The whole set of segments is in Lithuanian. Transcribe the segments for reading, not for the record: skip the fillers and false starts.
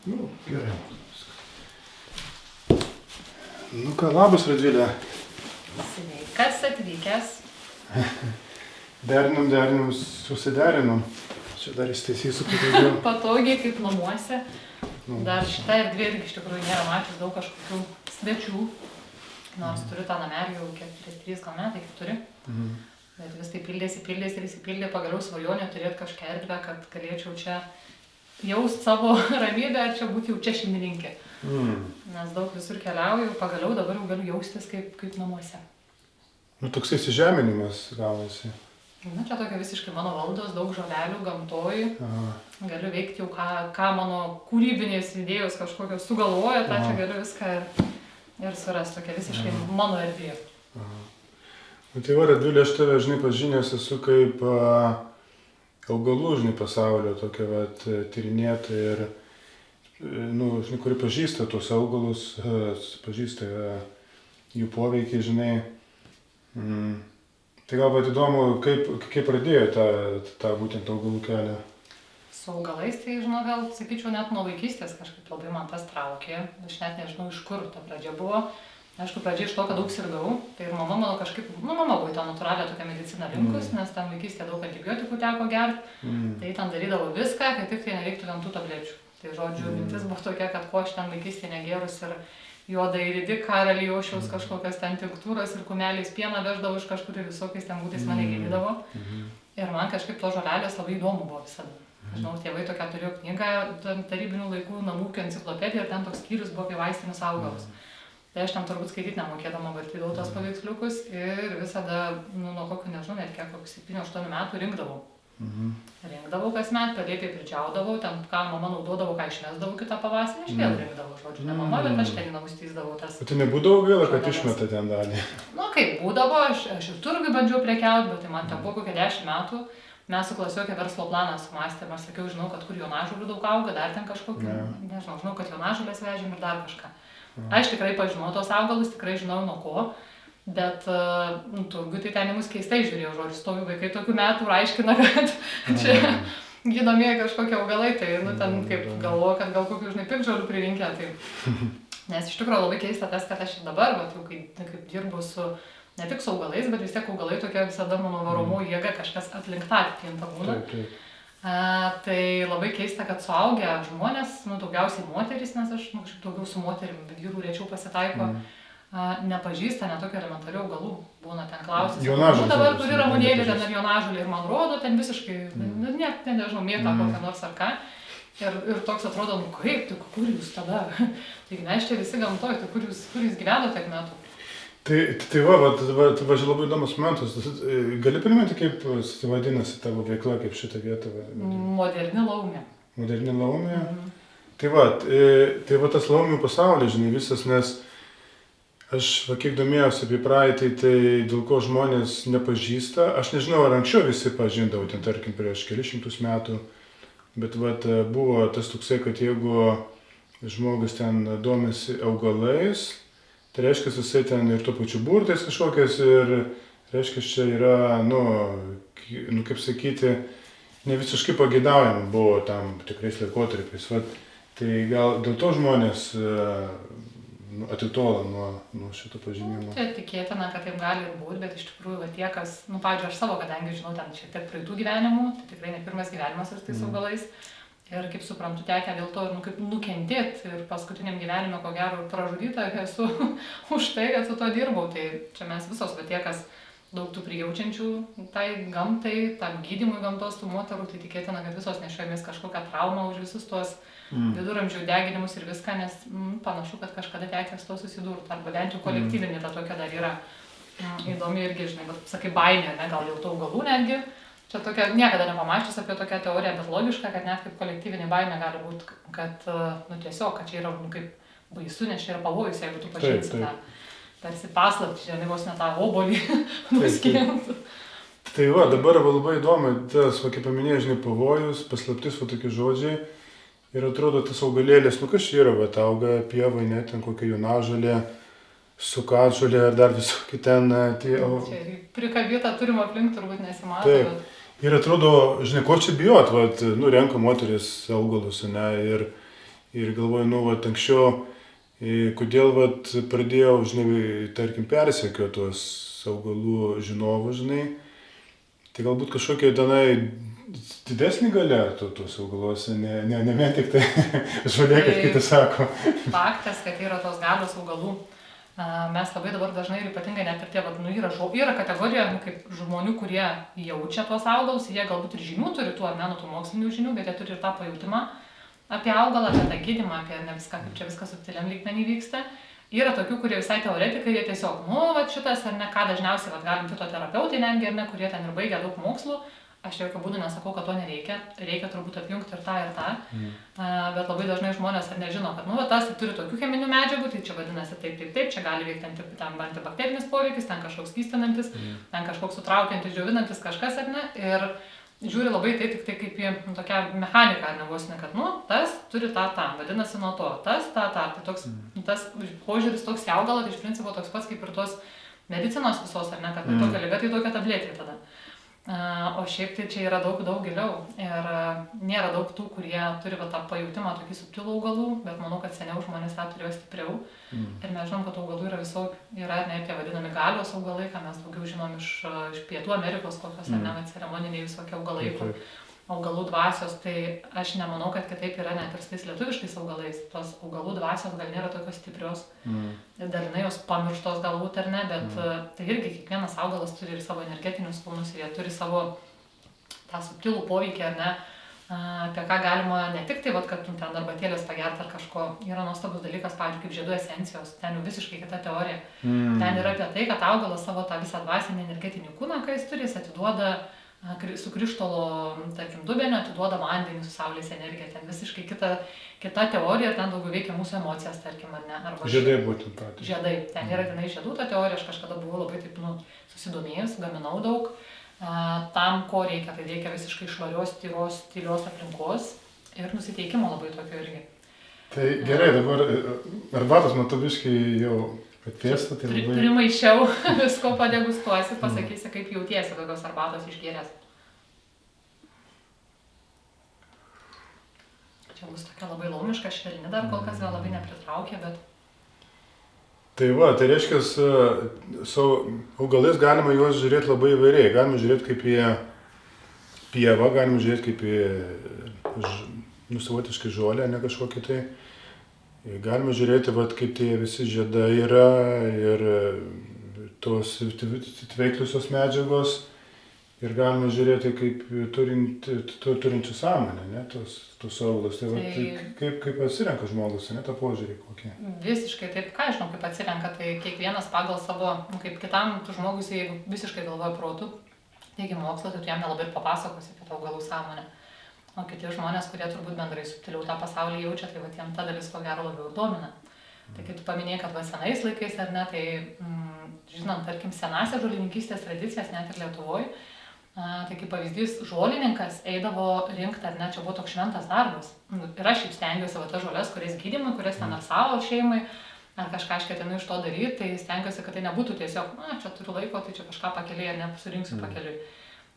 Nu, gerai. Nu ką, labas, Radvilė. Sveikas atvykęs. Derinom, susiderinom. Čia dar įstaisysiu patogiau. Patogiai kaip namuose. Nu. Dar šitą erdvę irgi iš tikrųjų nėra mačius daug kažkokių svečių. Nors turiu tą namelį jau 3 gal metai, kaip turi. Bet vis tai pildėsi ir įsipildė pagaliau svajonė turėti kažkokią erdvę, kad galėčiau čia jaust savo ramybę, čia būti jau čia šeimininkė. Nes daug visur keliauju, pagaliau dabar jau galiu jaustis kaip namuose. Nu, toks įsižeminimas gaunasi. Na, čia tokia visiškai mano valdos, daug žolelių, gamtoj. Galiu veikti jau, ką mano kūrybinės idėjos kažkokios sugalvoja, tą čia galiu viską ir surasti, tokia visiškai mano erdvė. Nu, tai va, Radvilė, aš tave, žinai, pažinęs esu kaip augalų, žinai, pasaulio tokia, vat, tyrinėtoja ir, nu, žinai, kuri pažįsta tuos augalus, pažįsta jų poveikį, žinai. Tai gal pat įdomu, kaip pradėjo tą būtent augalų kelią? Su augalais, tai, žinau, gal sakyčiau, net nuo vaikystės kažkaip labai man tas traukė. Aš net nežinau, iš kur ta pradžia buvo. Aišku, pradžia iš to, kad daug sirgau. Tai ir mama mano kažkaip, mama buvo į tą natūralią tokią mediciną linkus, nes tam vaikystėje daug antibiotikų teko gerti. Tai ten darydavo viską, kad tik tai nereiktų vien tų tablečių. Tai žodžiu, mintis buvo tokia, kad ko aš ten vaikystėje negerus ir juodai ridiką, karaliaučiaus kažkokias ten tinktūras ir kumeliais pieną veždavau iš kažkur ir visokiais ten būtais mane gydydavo. Ir man kažkaip to žolelės labai įdomu buvo visada. Žinau, tėvai tokią turėjo knygą, tarybinių laikų namų ūkio enciklopedija ir ten toks skyrius buvo apie vaistinius augalus. Tai aš ten turbūt skaityti nemokėdama, vartydavau tos paveiksliukus ir visada, nuo kokių, nežinau, net kiek 7-8 metų rinkdavau. Rinkdavau kasmet, palėpiai pridžiaudavau, ten ką mama naudodavo, ką išmesdavau kitą pavasarį, aš vėl rinkdavau, žodžiu, ne mama, bet aš ten naustysdavau tas. O tai nebūdavo gaila, kad išmeta ten dalį? Nu, kaip būdavo, aš ir turgui bandžiau prekiauti, bet tai man ten buvo kokie 10 metų. Mes su klasiokė verslo planą sumastėm, aš sakiau, žinau, kad kur jonažolių daug auga, dar ten kažkokių, nežinau, žinau, kad jonažolės vežėm ir dar kažką. Aš tikrai pažinau tos augalus, tikrai žinau nuo ko, bet turbūt tai ten į mus keistai žiūrėjau, žodžiu, stovi vaikai tokių metų ir aiškina, kad čia gydomieji kažkokie augalai, tai ten kaip galvoju, kad gal kokių, žinai, piktžolių pririnkę, tai. Nes iš tikrųjų labai keista tas, kad aš ir dabar, bet jau kaip dirbu su ne tik su augalais, bet vis tiek augalai tokia visada mano varomų jėga, kažkas aplink tą apipintą būna. Tai labai keista, kad suaugę žmonės, daugiausiai moterys, nes aš kažkaip daugiau su moterim, vyrų rečiau pasitaiko, nepažįsta net tokio elementarių augalų. Būna ten klausis, dabar kuri ramunėlė ten ar jonažolė ir man rodo, ten visiškai, net nežinau, mėta kokią nors ar ką. Ir toks atrodo, kaip, tai kur jūs tada? Taigi mes čia visi gamtoj, tai kur jūs gyveno tiek metų? Tai va, labai įdomus momentas. Gali priminti, kaip vadinasi tavo veikla, kaip šitą vietą? Moderni laumė. Moderni laumė? Tai va, tas laumių pasaulis, žinai, visas, nes aš, kiek domėjausi apie praeitį, tai dėl ko žmonės nepažįsta. Aš nežinau, ar anksčiau visi pažindavo, ten tarkim prieš kelius šimtus metų, bet buvo tas toksai, kad jeigu žmogus ten domisi augalais, tai reiškia, jisai ten ir tuo pačiu burtais kažkokiais ir reiškia, čia yra, kaip sakyti, ne visiškai pageidaujama buvo tam tikrais laikotarpiais. Tai gal dėl to žmonės atitolo nuo šito pažinimo. Tai tikėtina, kad taip gali ir būti, bet iš tikrųjų tie, kas, pavyzdžiui, aš savo, kadangi žinau ten šiek tiek praeitų gyvenimų, tai tikrai ne pirmas gyvenimas ir tais augalais. Ir kaip suprantu, tekę dėl to kaip nukentėti ir paskutiniam gyvenime, ko gero, pražudyta esu už tai, kad su to dirbau. Tai čia mes visos, bet tie, kas daug tų prijaučiančių tai gamtai, tam gydymui gamtos tų moterų, tai tikėtina, kad visos nešiojamės kažkokią traumą už visus tuos viduramžių deginimus ir viską, nes panašu, kad kažkada tekę su to susidurti. Arba bent jau kolektyvinė ta tokia dar yra įdomi irgi, žinai, bet sakai baimė, ne, gal dėl tų augalų netgi. Čia tokia, niekada nepamačius apie tokią teoriją, bet logiška, kad net kaip kolektyvinė baimė gali būti, kad, tiesiog, kad čia yra, kaip baisu, nes čia yra pavojus, jeigu tu pažinsi tą, tarsi paslaptį, žinai, vos ne tą obolį nuskint. Tai va, dabar labai įdomu, tas, kaip paminėjai, žinai, pavojus, paslaptis, tokie žodžiai, ir atrodo, tas augalėlis, kas čia yra, auga pievai, net ten kokia jonažolė, sukatžolė ar dar visokie ten tie. Čia prikabytą turim aplink, turbūt nesimato. Ir atrodo, žinai, ko čia bijot, renka moteris augalus, ne, Ir galvoju, nu, vat, anksčiau, kodėl vat, pradėjau, žinai, tarkim, persekioti tuos augalų žinovus, žinai, tai galbūt kažkokia tenai didesnį galia tuos augaluose, ne vien tik tai žolė, kaip kiti sako. Faktas, kad yra tos galios augalų. Mes labai dabar dažnai ir ypatingai net ir tie, yra kategorija kaip žmonių, kurie jaučia tuos augalus, jie galbūt ir žinių turi tų ar ne, tų mokslinių žinių, bet jie turi ir tą pajūtimą apie augalą, apie tą gydymą, apie ne viską, kaip čia viskas subtiliam lygmenį vyksta. Yra tokių, kurie visai teoretikai, jie tiesiog, šitas ar ne, ką dažniausiai galim fitoterapeutai netgi, ar ne, kurie ten ir baigia daug mokslų. Aš jokių būdų nesakau, kad to nereikia, reikia turbūt apjungti ir tą. Bet labai dažnai žmonės ar nežino, kad tas turi tokių cheminių medžiagų, tai čia vadinasi taip, čia gali veikti antibakterinis poveikis, ten kažkoks skystinantis, ten kažkoks sutraukiantis, džiovinantis kažkas ar ne. Ir žiūri labai tai tik tai kaip į tokią mechaniką, ar ne vos ne, kad tas turi tą, vadinasi nuo to, tas. Tai toks, tas požiūris toks į augalą, tai iš principo toks pats kaip ir tos medicinos visos, ar ne, kad tokia liga, tai tokia tabletė tada. O šiaip tai čia yra daug giliau ir nėra daug tų, kurie turi tą pajūtimą tokį subtilų augalų, bet manau, kad seniau žmonės tą turėjo stipriau. Ir mes žinom, kad augalų yra visokių, yra ne tie vadinami galios augalai, ką mes daugiau žinom iš Pietų Amerikos, kokios ar ne ceremoniniai visokie augalai, augalų dvasios, tai aš nemanau, kad kitaip yra net ir su tais lietuviškais augalais. Tos augalų dvasios gal nėra tokios stiprios, dalinai jos pamirštos galbūt ar ne, bet tai irgi kiekvienas augalas turi ir savo energetinius kūnus ir jie turi savo tą subtilų poveikį ar ne, apie ką galima ne tik tai, kad ten arbatėlės pagerti ar kažko, yra nuostabus dalykas, pavyzdžiui, kaip žiedų esencijos, ten jau visiškai kita teorija. Ten yra apie tai, kad augalas savo tą visą dvasinį energetinį kūną, ką jis turi, jis atiduoda su krištolo, tarkim, dubeniu atiduoda vandenį su saulės energija, ten visiškai kita teorija ir ten daugiau veikia mūsų emocijas, tarkim, ar ne. Arba žiedai būtent patys. Žiedai, ten yra grynai žiedų ta teorija, aš kažkada buvau labai taip, susidomėjus, gaminau daug. Tam, ko reikia, tai reikia visiškai švarios, tylios aplinkos ir nusiteikimo labai tokio irgi. Tai gerai, dabar arbatos metu biškai jau atvėsta, tai labai... Primaišiau, visko padegustuosi, pasakysi, kaip jautiesi tokios arbatos išgėręs. Čia bus tokia labai laumiška, švelni dar kol kas gal labai nepritraukia, bet... Tai va, tai reiškia, su augalais galima juos žiūrėti labai įvairiai. Galima žiūrėti kaip į pievą, galima žiūrėti kaip į savotiškai žolę, ne kažkokį tai. Galima žiūrėti, kaip tie visi žiedai yra ir tos veikliusios medžiagos. Ir galima žiūrėti kaip turinčių sąmonę, ne, tos augalus. Tai kaip atsirenka žmogus, ne, tą požiūrį kokį? Visiškai taip, ką žinau, kaip atsirenka, tai kiekvienas pagal savo, kaip kitam žmogus, jeigu visiškai galvoja protu, taigi mokslo, tai tu jam nelabai ir papasakosi apie tą augalų sąmonę. O kiti žmonės, kurie turbūt bendrai subtiliau tą pasaulį jaučia, tai jiem ta dalis ko gero labiau domina. Tai kai tu paminėjai, kad senais laikais ar ne, tai žinant, tarkim, senąsias žolininkystės tradicijas net ir Lietuvoje, tai kaip pavyzdys, žolininkas eidavo rinkti, ar ne, čia buvo toks šventas darbas. Ir aš šiaip stengiuosi tas žolės, kurias gydymui, kurias ten ar savo šeimai, ar kažką aš ketinu iš to daryti, tai stengiuosi, kad tai nebūtų tiesiog, čia turiu laiko, tai čia kažką pakeliai ar ne, surinksiu pakeliui.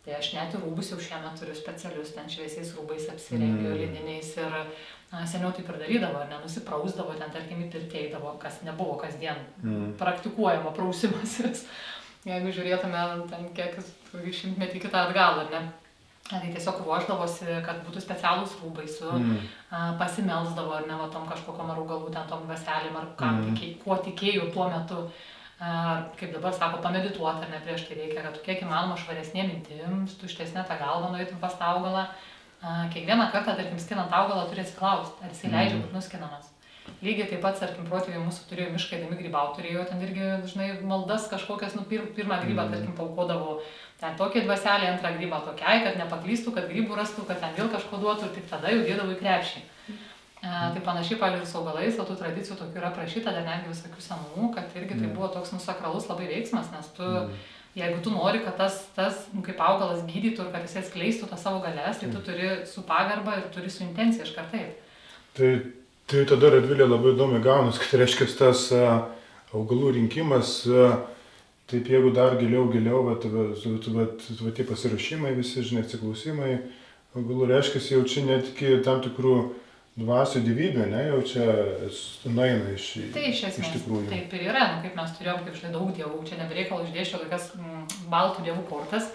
Tai aš net ir rūbus jau šiemet turiu specialius, ten šviesiais rūbais apsirengiu, lininiais ir seniau taip ir darydavo, ar ne, nusiprausdavo, ten tarkim į pirtį eidavo, kas nebuvo kasdien praktikuojama prausimasis. Jeigu žiūrėtume ten kiek šimtmetį kitą atgal, ar ne. Tai tiesiog ruošdavosi, kad būtų specialūs rūbai, pasimelsdavo, ar ne, tom kažkokiom augalų, ten tom vaselėm, ar kuo tikėjau tuo metu. Kaip dabar sako, pamedituoti, ar ne, prieš tai reikia, kad tu kiek įmanoma švaresnė mintim, tuštesnė tą galvą nueitum pas tą augalą. Kiekvieną kartą, tarkim, skinant augalą turi atsiklausti, ar jisai leidžia būti nuskinamas. Lygiai taip pat, tarkim, protėviai mūsų turėjo mišką, eidami grybauti, turėjo ten irgi, žinai, maldas kažkokias, pirmą grybą, tarkim, paukodavo ten tokiai dvaselė, antrą grybą tokiai, kad nepaklystų, kad grybų rastų, kad ten vėl kažko duotų ir tik tada jau dėdavo į krepšį. Tai panašiai, pavyzdžiui, su augalais, o tų tradicijų tokių yra prašyta, dar netgi visokių senų, kad irgi tai buvo toks sakralus labai veiksmas, nes tu, jeigu tu nori, kad tas kaip augalas gydytų ir kad jis atskleistų tą savo galės, tai tu turi su pagarba ir turi su intencija iš kartai. Tai tada, Radvilė, labai įdomi gaunas, kad reiškia tas augalų rinkimas, taip jeigu dar giliau, tie pasiruošimai visi, žinai, atsiklausimai, augalų reiškia, jau čia net iki tam tikrų dvasių gyvybė, ne, jau čia nueina iš esmės, tikrųjų. Taip ir yra, kaip mes turėjom, kaip žinai, daug dievų, čia nebereikalo išdėščiau tokias baltų dievų kortas.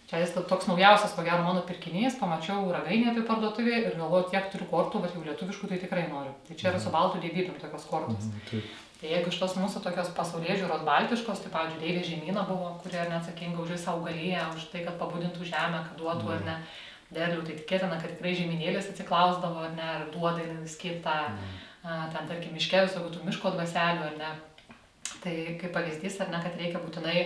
Čia jis toks naujausias, ko gero, mano pirkinys, pamačiau ragainį apie parduotuvį ir galvoju, tiek turiu kortų, bet jau lietuviškų tai tikrai noriu. Tai čia yra su baltų dievybėm tokios kortos. Tai jeigu iš tos mūsų tokios pasaulėžiūros baltiškos, tai pavyzdžiui, deivė žemyna buvo, kurie neatsakinga už visą augaliją, už tai, kad pabudintų žemę, kad duotų ar ne derlių, tai tikėtina, kad tikrai žemynėlis atsiklausdavo ar ne, ar duoda ir skirtą, ten tarkim miške visokių tų miško dvaselių ar ne. Tai kaip pavyzdys ar ne, kad reikia būtinai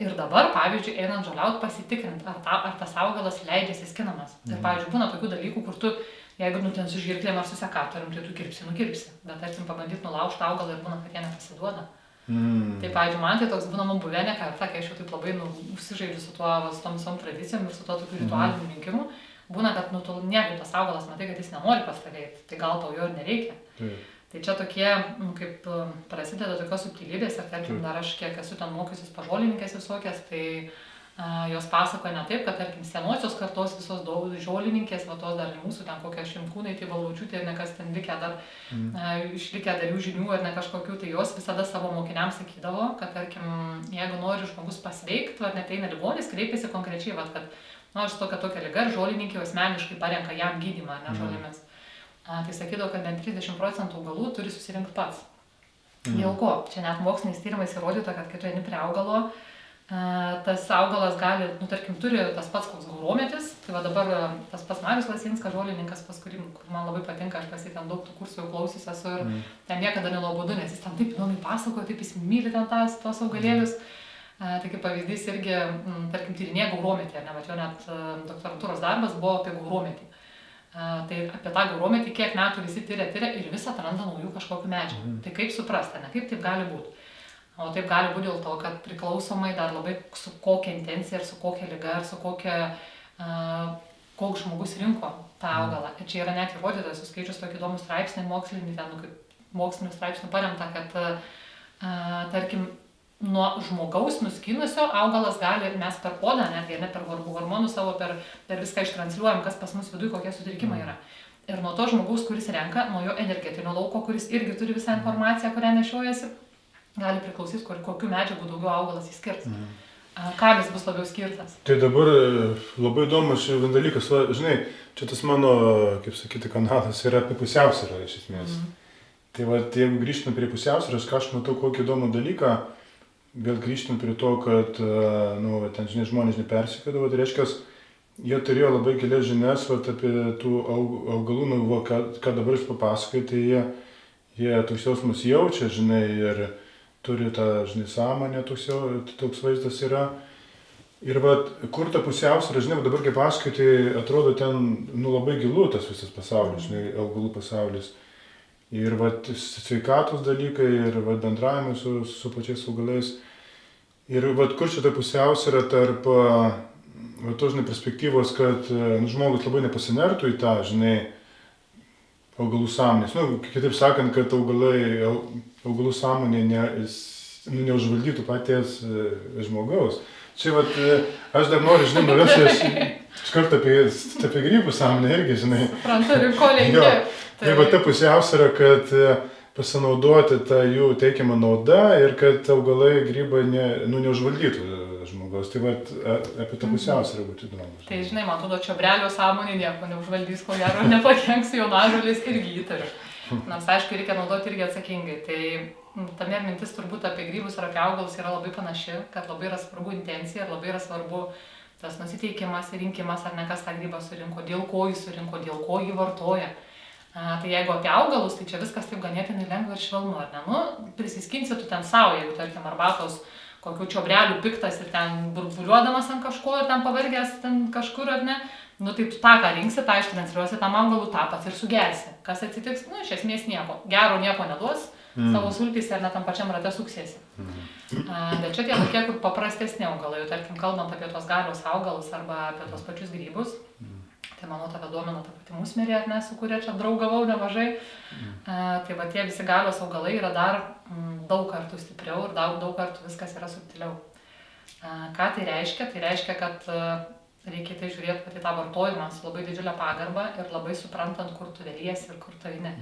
ir dabar, pavyzdžiui, einant žoliaut pasitikrinti, ar tas augalas leidžiasi skinamas. Ir pavyzdžiui, būna tokių dalykų, kur tu, jeigu ten su žirklėm ar su sekatorium, tai tu nukirpsi. Bet tarkim pabandyti nulaužti augalą ir būna, kad jie nepasiduoda. Tai pavyzdžiui, man tai toks būna man buvę ne kartą, kai aš jau taip labai užsižaidžiu su tom visom tradicijom ir su to tokiu ritualiniu rinkimu. Būna, kad tu niekaip tas augalas matai, kad jis nenori pastovėti, tai gal tau jo ir nereikia. Tai čia tokie, kaip prasideda tokios subtilybės, ir tarkim, dar aš kiek esu ten mokiusis pažolininkės visokias, tai jos pasakoja ne taip, kad tarkim senosios kartos visos žolininkės, va tos dar mūsų ten kokie Šimkūnai, tai Balaučiūtė ir nekas ten likę dar, išlikę dar jų žinių ar ne kažkokių, tai jos visada savo mokiniams sakydavo, kad tarkim, jeigu nori žmogus pasveikti, ar neteina ligonis, kreipiasi konkrečiai, va, kad aš tokia liga ir žolininkė asmeniškai parenka jam gydymą, ne žolėmis. Tai sakydavo, kad bent 30% augalų turi susirinkti pats. Dėl ko? Čia net moksliniais tyrimais įrodyta, kad kai tu eini prie augalo, tas augalas gali, tarkim, turi tas pats koks gaurometis. Tai va dabar tas pats Marius Lasinskas, žolininkas, pas kurį man labai patinka, aš pas jį ten daug tų kursų jau klausysiu esu ir ten niekada nenuobodu, nes jis ten taip įdomiai pasakoja, taip jis myli ten tos augalėlius. Tai kaip pavyzdys irgi, tarkim, tyrinėja gaurometį, ne, bet jo net doktorantūros darbas buvo apie gaurometį. Tai apie tą gaurometį kiek metų visi tyria ir vis atranda naujų kažkokių medžiagų. Tai kaip suprasti, ne, kaip taip gali būti? O taip gali būti dėl to, kad priklausomai dar labai su kokia intencija, ar su kokia liga, ar su kokia, koks žmogus rinko tą augalą. Ir čia yra net įrodytas, suskaičius tokį įdomų straipsnį mokslinį, ten kaip mokslinių straipsnių paremta, kad tarkim, nuo žmogaus nuskinusio augalas gali, mes per odą, netgi ne per hormonus savo, per viską ištransliuojam, kas pas mus viduje, kokie sutrikimai yra. Ir nuo to žmogaus, kuris renka, nuo jo energetinio lauko, kuris irgi turi visą informaciją, kurią nešiojasi, gali priklausyti, kokių medžiagų daugiau augalas įskirs. Kam jis bus labiau skirtas. Tai dabar labai įdomus dalykas, žinai, čia tas mano, kaip sakyti, kanalas yra apie pusiausvyrą iš esmės. Tai va, jeigu grįžtume prie pusiausvyros, ką aš matau kokį įdomų dalyką, vėl grįžtant prie to, kad ten, žinai, žmonės nepersikėdavo, tai reiškia, jie turėjo labai gilias žinias apie tų augalų, ką dabar jūs papasakai, tai jie toks jausmus jaučia, žinai, ir turi tą, žinai, sąmonę, toks vaizdas yra. Ir va, kur ta pusiausvyrą, žinai, dabar kaip pasakai, tai atrodo ten, labai gilu tas visas pasaulis, žinai, augalų pasaulis. Ir vat, sveikatos dalykai, ir vat, bendravimai su pačiais augalais. Ir vat, kur čia ta pusiausvyrą tarp tos, žinai, perspektyvos, kad žmogus labai nepasinertų į tą, žinai, augalų sąmonės. Kitaip sakant, kad augalų sąmonė neužvaldytų paties žmogaus. Čia vat, aš dar noriu, žinai, nuvesti iš karto apie grybų sąmonę irgi, žinai. Suprantu, ir ko lenkia. Tai va ta pusiausvyrą, kad pasinaudoti tą jų teikiamą naudą ir kad augalai, grybai neužvaldytų žmogaus. Tai va apie tą pusiausvyrą būtų įdomu. Tai žinai, man atrodo, čiobrelio sąmonė nieko neužvaldys, ko gero nepakenks jaunažolis irgi įtariu. Nors aišku, reikia naudoti irgi atsakingai. Tai tame mintis turbūt apie grybus ir apie augalus yra labai panaši, kad labai yra svarbu intencija ir labai yra svarbu tas nusiteikimas ir rinkimas, ar ne kas tą grybą surinko, dėl ko jį surinko, dėl ko jį vartoja. Tai jeigu apie augalus, tai čia viskas taip ganėtinai lengva ir švelnu, ar ne? Prisiskinsi tu ten savo, jeigu tarkim arbatos kokių čiobrelių piktas ir ten burbuliuodamas ant kažko ir ten pavargęs ten kažkur, ar ne? Tai tu tą, ką rinksi, tą ištransliuosi tam augalų, tą pats ir sugersi. Kas atsitiks? Iš esmės nieko. Gero nieko neduos, savo sultyse ar net tam pačiam rate suksiesi. Bet čia tie tokie, kur paprastesni augalai, tarkim, kalbant apie tos galios augalus arba apie tos pačius grybus. Tai manau, tave domina ta pati musmirė, ar ne, su kuria čia draugavau nemažai. Tai va tie visi galios augalai yra dar daug kartų stipriau ir daug kartų viskas yra subtiliau. Ką tai reiškia? Tai reiškia, kad reikia tai žiūrėti, kad į tą vartojimą su labai didžiulę pagarbą ir labai suprantant, kur tu vėliesi ir kur tu eini.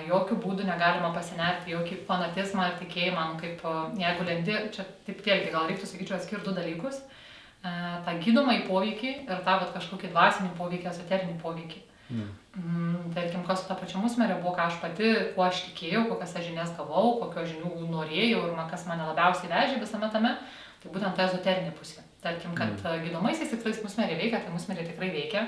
Jokių būdų negalima pasinerti, jokį fanatizmą ir tikėjimą, kaip jeigu lendi, čia taip vėlgi gal reiktų, sakyčiau, atskirti du dalykus, tą gydomąjį poveikį ir tą kažkokį dvasinį poveikį, ezoterinį poveikį. Tarkim, kas su ta pačia musmirė buvo, ką aš pati, kuo aš tikėjau, kokias žinias gavau, kokio žinių norėjau ir kas mane labiausiai vežė visame tame, tai būtent ta ezoterinė pusė. Tarkim, kad gydomaisiais tikrais musmirė veikia, tai musmirė tikrai veikia.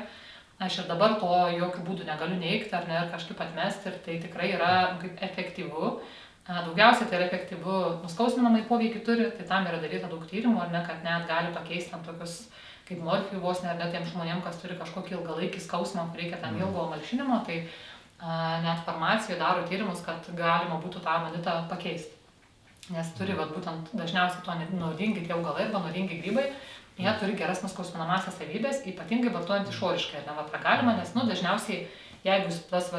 Aš ir dabar to jokių būdų negaliu neigti ar ne, kažkaip atmesti ir tai tikrai yra kaip efektyvu. Daugiausiai tai yra efektyvu nuskausminamai poveikį turi, tai tam yra daryta daug tyrimų, ar ne, kad net gali pakeisti tam tokius kaip morfijų vos, ar net tiem žmonėm, kas turi kažkokį ilgalaikį skausmą, kur reikia ten ilgo malšinimo, tai net farmacijoje daro tyrimus, kad galima būtų tą amanitą pakeisti. Nes turi būtent dažniausiai to naudingi tie augalai arba naudingi grybai, jie turi geras nuskausminamąsias savybės, ypatingai vartojant išoriškai, ar ne, tą galima, nes dažniausiai, jeigu tas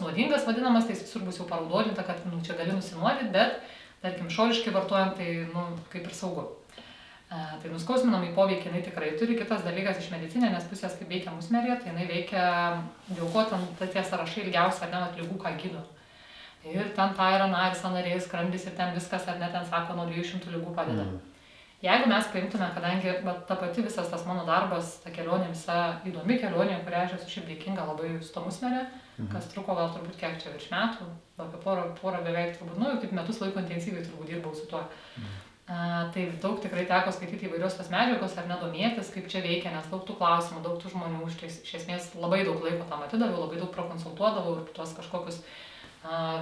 nuodingas vadinamas, tai visur bus jau paraudodinta, kad čia gali nusinuodyti, bet, tarkim, išoriškai vartojant, tai kaip ir saugu. Tai nuskausminamai poveikį jinai tikrai turi. Kitas dalykas iš medicininės pusės, kaip veikia musmirė, tai jinai veikia, dėl ko ten tie sąrašai ilgiausia, ar ne, ligų, ką gydo. Ir ten tai yra naris, sąnariai, skrandis ir ten viskas, ar ne, ten sako, nuo 200 ligų padeda. Jeigu mes paimtume, kadangi ta pati visas tas mano darbas, ta kelionė, visa įdomi kelionė, kurią aš esu šiaip dėkinga labai su to musmirė, kas truko gal turbūt kiek čia virš metų, apie porą beveik turbūt, jau kaip metus laiko intensyviai turbūt dirbau su tuo. Tai daug tikrai teko skaityti įvairios tos medžiagos ar nedomėtis, kaip čia veikia, nes daug tų klausimų, daug tų žmonių, iš esmės labai daug laiko tam atidaviau, labai daug prakonsultuodavau ir tuos kažkokius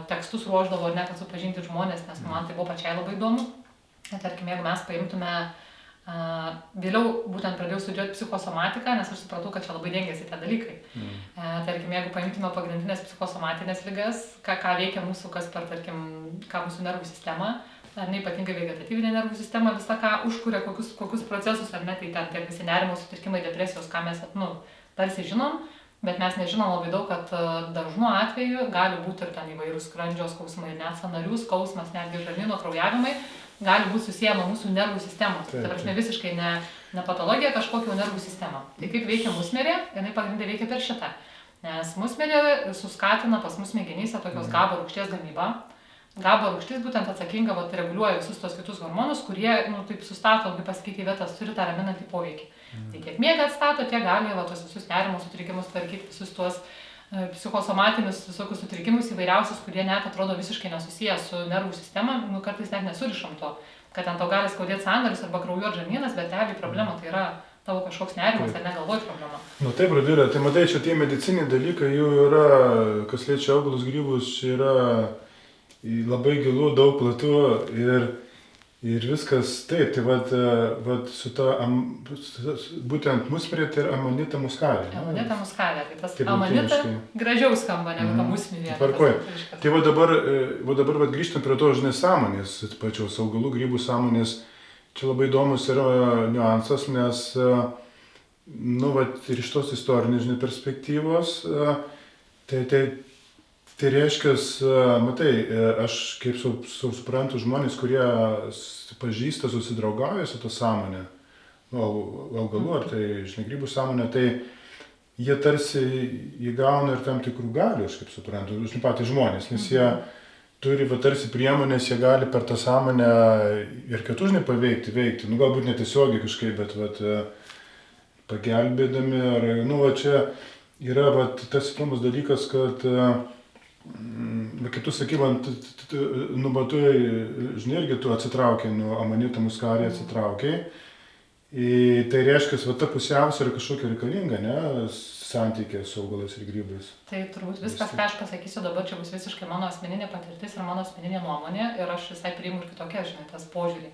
tekstus ruoždavau, ar ne, kad supažinti žmonės, nes man tai buvo pačiai labai įdomu. Tarkim, jeigu mes paimtume, vėliau būtent pradėjau studijuoti psichosomatiką, nes aš supratau, kad čia labai dengiasi tie dalykai. Tarkim, jeigu paimtume pagrindinės psichosomatinės ligas, ką veikia mūsų, kas per, tarkim, ką mūsų nervų sistema, ar ne ypatingai vegetatyvinė nervų sistema, visą ką užkuria, kokius procesus, ar ne, tai ten tiek visi nerimo sutrikimai, depresijos, ką mes, tarsi žinom, bet mes nežinom labai daug, kad dažnu atveju gali būti ir ten įvairūs skrandžio skausmai, net sąnarių skausmas, netgi žarnyno kraujavimai, gali būti susijęma mūsų nervų sistemos. Tai prasme visiškai ne patologija, kažkokio nervų sistema. Tai kaip veikia musmirė, jinai pagrindai veikia per šitą. Nes musmirė suskatina pas mus smegenyse tokios GABA rūgšties gamybą. GABA rūgštis būtent atsakinga, reguliuoja visus tos kitus hormonus, kurie, taip sustato, kaip pasakyti, vietas, turi tą raminantį poveikį. Tai tiek miegą atstato, tiek gali tos visus nerimo sutrikimus tvarkyti, visus tuos psichosomatinius visokius sutrikimus įvairiausius, kurie net atrodo visiškai nesusiję su nervų sistema, kartais net nesurišam to, kad ant to gali skaudėti sąnarius arba kraujuot žarnynas, bet realiai problema tai yra tavo kažkoks nerimas ar negalvoj problema. Taip, Radvilė, tai matai, čia tie mediciniai dalykai jau yra, kas liečia augalus, grybus, čia yra labai gilu, daug platu ir viskas taip, tai vat su ta, būtent musmirė tai yra amanita muscaria. Amanita muscaria, tai tas amanita gražiau skamba negu ta musmirė. Tvarkoj. Tai va dabar grįžtam prie to, žinai, sąmonės, pačios augalų grybų sąmonės. Čia labai įdomus yra niuansas, nes, ir iš tos istorinės, žinai, perspektyvos, tai reiškia, matai, aš kaip suprantu žmonės, kurie pažįsta, susidraugauja su to sąmonė, augalų ar tai, žinai, grybų sąmonė, tai jie tarsi įgauna ir tam tikrų galių, aš kaip suprantu, žinai, patys žmonės, nes jie turi tarsi priemonės, jie gali per tą sąmonę ir kitus, žinai, veikti, galbūt netiesiogiai kažkaip, bet pagelbėdami, ar, čia yra tas įdomus dalykas, kad kaip tu sakai, matai, žinai, irgi tu atsitraukiai nuo amanita muscaria, atsitraukiai. Tai reiškia, ta pusiausvyrą kažkokia reikalinga, ne, santykė su augalais ir grybais. Tai turbūt viskas, ką aš pasakysiu dabar, čia bus visiškai mano asmeninė patirtis ir mano asmeninė nuomonė ir aš visai priimu ir kitokia, žinai, tas požiūrį.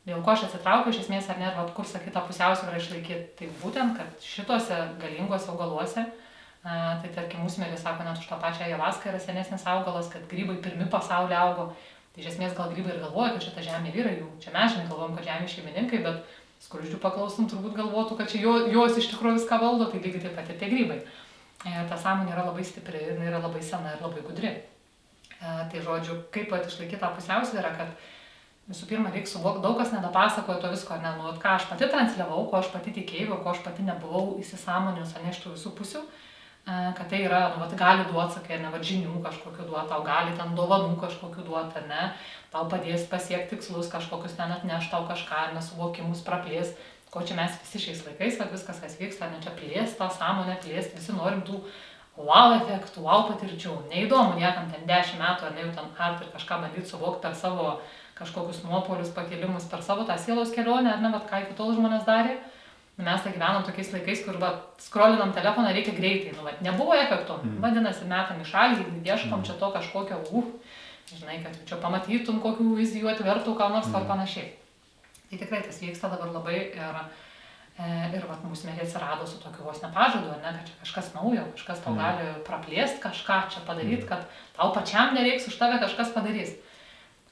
Dėl ko aš atsitraukiau, iš esmės, ar ne, kur sakai tą pusiausvyrą išlaikyti, tai būtent, kad šituose galinguose augaluose, tai tarkim musmirė sako, net už tą pačią ajavaską yra senesnis augalas, kad grybai pirmi pasaulyje augo. Tai iš esmės gal grybai ir galvoja, kad šita žemė yra jų. Čia mes žinai galvojam, kad žemė šeimininkai, bet skruzdžių paklausom turbūt galvotų, kad čia jos iš tikrųjų viską valdo, tai lygiai taip pat ir tie grybai. Ta sąmonė yra labai stipri ir yra labai sena ir labai gudri. Tai žodžiu, kaip išlaikyti tą pusiausvyrą, kad Visų pirma, reikia suvokti, daug kas nedapasakojo to visko, ne, nu, ką aš pati transliavau, ko aš pati tikėjau, ko aš pati nebuvau įsisąmoninus, ne iš tų visų pusių, kad tai yra, nu, vat, gali duoti, sakai, ne, vat, žinių kažkokiu duoti, tau gali ten dovanų kažkokiu duoti, ne, tau padės pasiekti tikslus kažkokius, ten atneš tau kažką, nesuvokimus praplės, ko čia mes visi šiais laikais, vat, viskas, kas vyksta, ne čia plės tą sąmonę, plės, visi norim tų wow efektų, wow patirčių, neįdomu niekam ten 10 metų, ar ne, jau ten art ir kažką bandyti suvokti per savo kažkokius nuopolius, pakėlimus, per savo tą sielos kelionę, ar ne, vat, ką iki tol žmonės darė. Mes tai gyvenam tokiais laikais, kur skrolinam telefoną reikia greitai, nu, nebuvo efektų, vadinasi, metam į šalį, ieškom čia to kažkokio, žinai, kad čia pamatytum kokių vizijų atvertų, ką nors ar panašiai. Tai tikrai tas vyksta dabar labai ir mūsų smegenys atsirado su tokiu vos nepažadu, ne, kad čia kažkas naujo, kažkas tau gali praplėsti, kažką čia padaryti, kad tau pačiam nereiks, už tave kažkas padarys.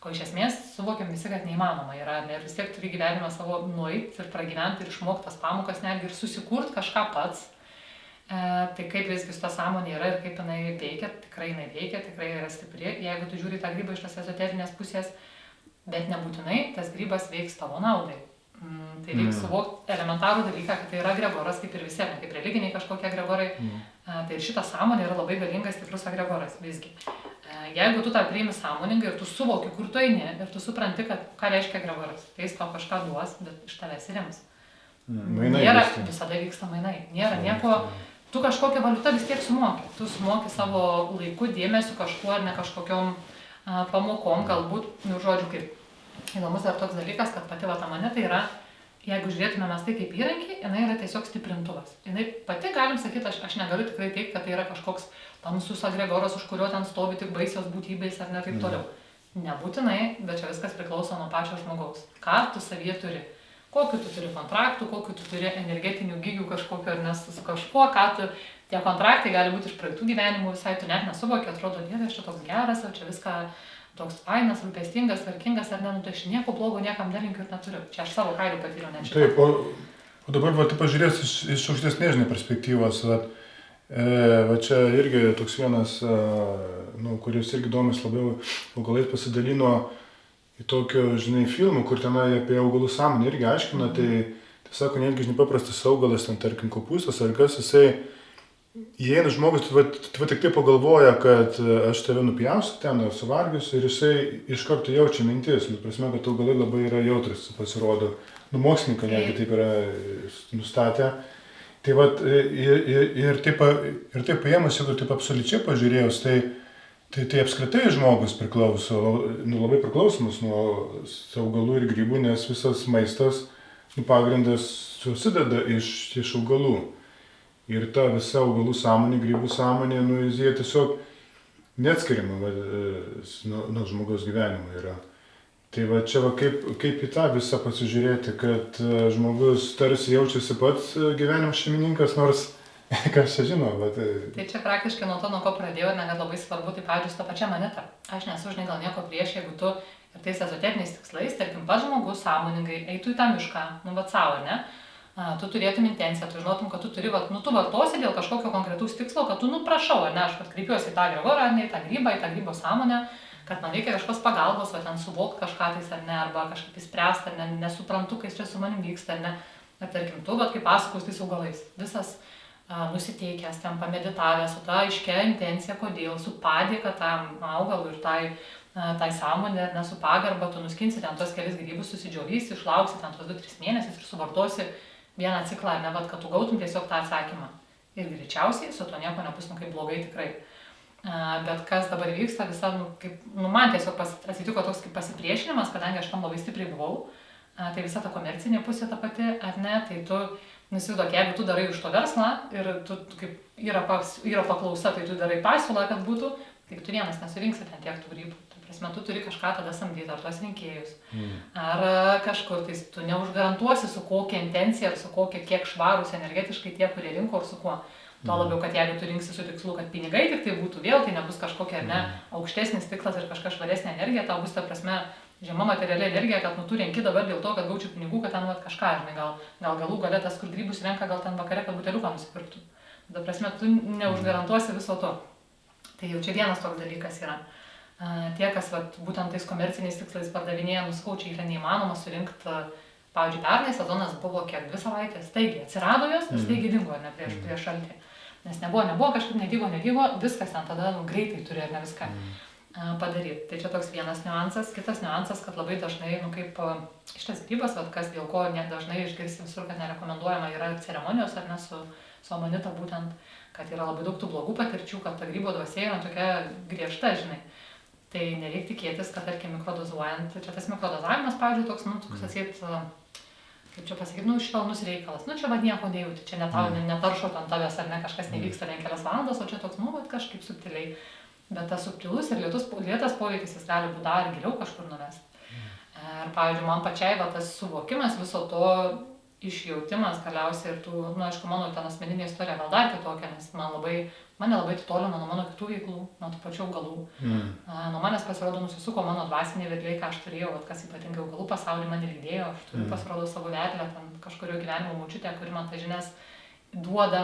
Ko iš esmės suvokiam visi, kad neįmanoma yra, ir vis tiek turi gyvenimą savo nueiti ir pragyventi ir išmokti tas pamokas netgi ir susikurti kažką pats. Tai kaip visgi ta sąmonė yra ir kaip jinai veikia, tikrai yra stipri, jeigu tu žiūri tą grybą iš tos ezoterinės pusės, bet nebūtinai tas grybas veiks tavo naudai. Tai reikia suvokti elementarų dalyką, kad tai yra egregoras, kaip ir visi, ne kaip religiniai kažkokie egregorai. Tai ir šita sąmonė yra labai galingas, stiprus egregoras visgi. Jeigu tu tą priimi sąmoningai ir tu suvoki, kur tu eini ir tu supranti, kad ką reiškia egregoras, tai jis tau kažką duos, bet iš tavęs rims. Visada vyksta mainai. Nėra nieko, tu kažkokią valiutą vis tiek sumoki. Tu sumoki savo laiku, dėmesiu kažkuo ar ne kažkokiom pamokom, galbūt, nu žodžiu, kaip įdomus dar toks dalykas, kad pati va ta moneta yra, jeigu žiūrėtume mes tai kaip įrankį, jinai yra tiesiog stiprintuvas. Jinai pati, galim sakyti, aš negaliu tikrai teikti, kad tai yra kažkoks tamsus agregoras, už kurio ten stovi tik baisios būtybės ar ne taip toliau. Nebūtinai, bet čia viskas priklauso nuo pačio žmogaus. Ką tu savyje turi? Kokiu tu turi kontraktų, kokiu tu turi energetinių gygių kažkokio ar nes su kažkuo, ką tu... Tie kontraktai gali būti iš praeitų gyvenimų, visai tu net nesuvoki, atrodo, dieve, aš čia toks geras, o čia viską toks fainas, rūpestingas, tvarkingas, ar ne, nu tai aš nieko blogo niekam nelinkiu ir neturiu. Čia aš savo kailiu patyriau net šitą. Taip, o dabar va, tu pažiūrės iš aukštesnės perspektyvos. Va čia irgi toks vienas, nu, kuris irgi domis labiau augalais, pasidalino į tokio, žinai, filmų, kur tenai apie augalų sąmonę irgi aiškina, tai sako, netgi, žinai, paprastas augalas, ten tarkim kopūstas ar kas, jisai įeina žmogus, tu tik taip pagalvoja, kad aš tave nupjausiu ten, suvalgysiu ir jisai iš karto jaučia mintis, nu, prasme, kad augalai labai yra jautrus, pasirodo, nu, mokslininkai netgi taip yra nustatę. Tai vat, ir taip paėmus, jeigu taip absoliučiai pažiūrėjus, tai apskritai žmogus priklauso, nu, labai priklausomas nuo augalų ir grybų, nes visas maistas, nu, pagrindas susideda iš augalų. Ir ta visa augalų sąmonė, grybų sąmonė, nu, jie tiesiog neatskiriama nuo žmogaus gyvenimo yra. Tai va čia va kaip į tą visą pasižiūrėti, kad žmogus tarsi jaučiasi pats gyvenimo šeimininkas, nors kas čia žino, bet... Tai čia praktiškai nuo to, nuo ko pradėjau, ne, kad labai svarbu, tai pavyzdžiui, tą pačią monetą. Aš nesu, žinai, gal nieko prieš, jeigu tu ir tais ezoteriniais tikslais, tarkim, pats žmogus sąmoningai eitų į tą mišką, nu, vat savo, ne? Tu turėtum intenciją, tu žinotum, kad tu turi, nu, tu vartosi dėl kažkokio konkretaus tikslo, kad tu, nu, prašau, ar ne, aš kreipiuosi į tą egregorą, ar ne, į tą grybo sąmonę, kad man reikia kažkokios pagalbos, va ten suvokti kažką tais, ar ne, arba kažkaip įspręsti, ar ne, nesuprantu, kas čia su manim vyksta, ar ne, ar tarkim, tu, va, kaip pasakos tais augalais, visas nusiteikęs, ten pameditavęs, su ta aiškia intencija, kodėl, su padėka tam augalui ir tai sąmonė, ar ne, su pagarba, tu nuskinsi ten tos kelis grybus, susidžiovysi, išlauksi ten tos 2-3 mėnesius ir suvartosi vieną ciklą, ar ne, vat, kad tu gautum tiesiog tą atsakymą. Ir greičiausiai su to nieko nebus, nu, kaip blogai tikrai. Bet kas dabar vyksta, visa, nu, kaip, nu, man tiesiog atsitiko toks kaip pasipriešinimas, kadangi aš tam labai stipriai buvau, tai visa ta komercinė pusė ta pati, ar ne, tai tu, nusivaizduok, jeigu tu darai už to verslą ir tu kaip yra paklausa, tai tu darai pasiūlą, kad būtų, tai tu vienas nesurinksi ten tiek tų grybų. Prasme, tu turi kažką tada samdyti, ar tuos rinkėjus, ar kažkur, tai tu neužgarantuosi su kokia intencija, ar su kokia, kiek švarus energetiškai tie, kurie rinko, ar su kuo. Tuo labiau, kad jeigu tu rinksi su tikslu, kad pinigai tik tai būtų vėl, tai nebus kažkokia, ne, aukštesnis tikslas ir kažkokia švaresnė energija, tau bus ta prasme žema materiali energija, kad nu tu renki dabar dėl to, kad gaučiau pinigų, kad ten vat kažką, žinai, gal galų gale tas, kur grybus renka, gal ten vakare, kad buteliuką nusipirktų. Ta prasme, tu neužgarantuosi viso to. Tai jau čia vienas toks dalykas yra. Tie, kas būtent tais komerciniais tikslais pardavinėja, nuskau, čia yra neįmanoma surinkti. Pavyzdžiui, pernai sezonas buvo kiek 2 savaitės, staigiai atsirado jos ir staigiai dingo, ne prieš šaltį. Nes nebuvo kažkaip nedygo, viskas ten tada greitai turi ar ne viską padaryti. Tai čia toks vienas niuansas. Kitas niuansas, kad labai dažnai, kaip šitas grybas, kas dėl ko dažnai išgirsti visur, kad nerekomenduojama yra ceremonijos ar ne su amanita būtent, kad yra labai daug tų blogų patirčių, kad ta grybo dvasia yra tokia griežta, žinai. Tai nereikia tikėtis, kad, tarkim, mikrodozuojant, čia tas mikrodozavimas, pavyzdžiui, toks atseit, kaip čia pasakyti, švelnus reikalas. Čia nieko nejauti, čia netaršo ant tavęs ar ne, kažkas nevyksta vien kelias valandas, o čia toks, kažkaip subtiliai. Bet tas subtilus ir lėtas poveikis jis gali būti dar giliau kažkur nuvesti. Ir, pavyzdžiui, man pačiai tas suvokimas viso to išjautimas galiausiai ir tų, aišku, mano ten asmeninė istorija gal dar kitokia, nes mane labai atitolino nuo mano kitų veiklų, nuo tų pačių augalų. Nuo manęs pasirodo nusisuko mano dvasiniai vedliai, ką aš turėjau, kas ypatingai augalų pasaulį man ir lydėjo. Aš turiu pasirodo savo vedlę, ten kažkurio gyvenimo močiutę, kuri man tas žinias duoda.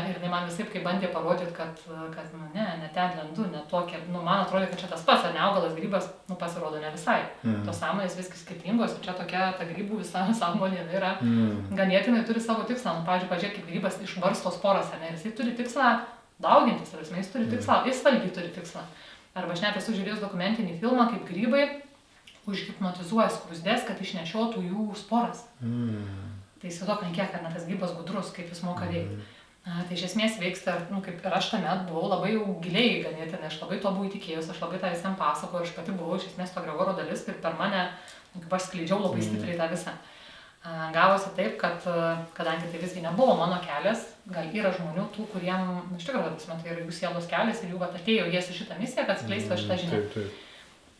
Ir tai man visaip kaip bandė parodyti, kad ne ten lendu, ne tokia, man atrodo, kad čia tas pats, ar ne augalas, grybas, pasirodo ne visai. Tos sąmonės viskas skirtingos, čia tokia ta grybų visa sąmonė yra, ganėtinai turi savo tikslą. Pavyzdžiui, pažiūrėk, kaip grybas išbarsto sporas, ne, jisai turi tikslą daugintis, jis turi tikslą, jis valgy turi tikslą. Arba aš net esu žiūrėjus dokumentinį filmą, kaip grybai užhipnotizuoja skruzdės, kad išnešiotų jų sporas. Tai įsivaizduok, kiek tas grybas gudrus, kaip jis moka veikti. Tai iš esmės veiksta, kaip ir aš tame buvau labai jau giliai ganėtinai, aš labai to buvau įtikėjus, aš labai tą visam pasakoju, aš pati buvau iš esmės to Gregoro dalis ir per mane, kaip aš skleidžiau labai stipriai tą visą. Gavosi taip, kad kadangi tai visgi nebuvo mano kelias, gal yra žmonių tų, kuriem, iš tikrųjų, tai yra jų sielos kelias ir jų atėjo jie su šitą misiją, kad skleistų šitą žinią.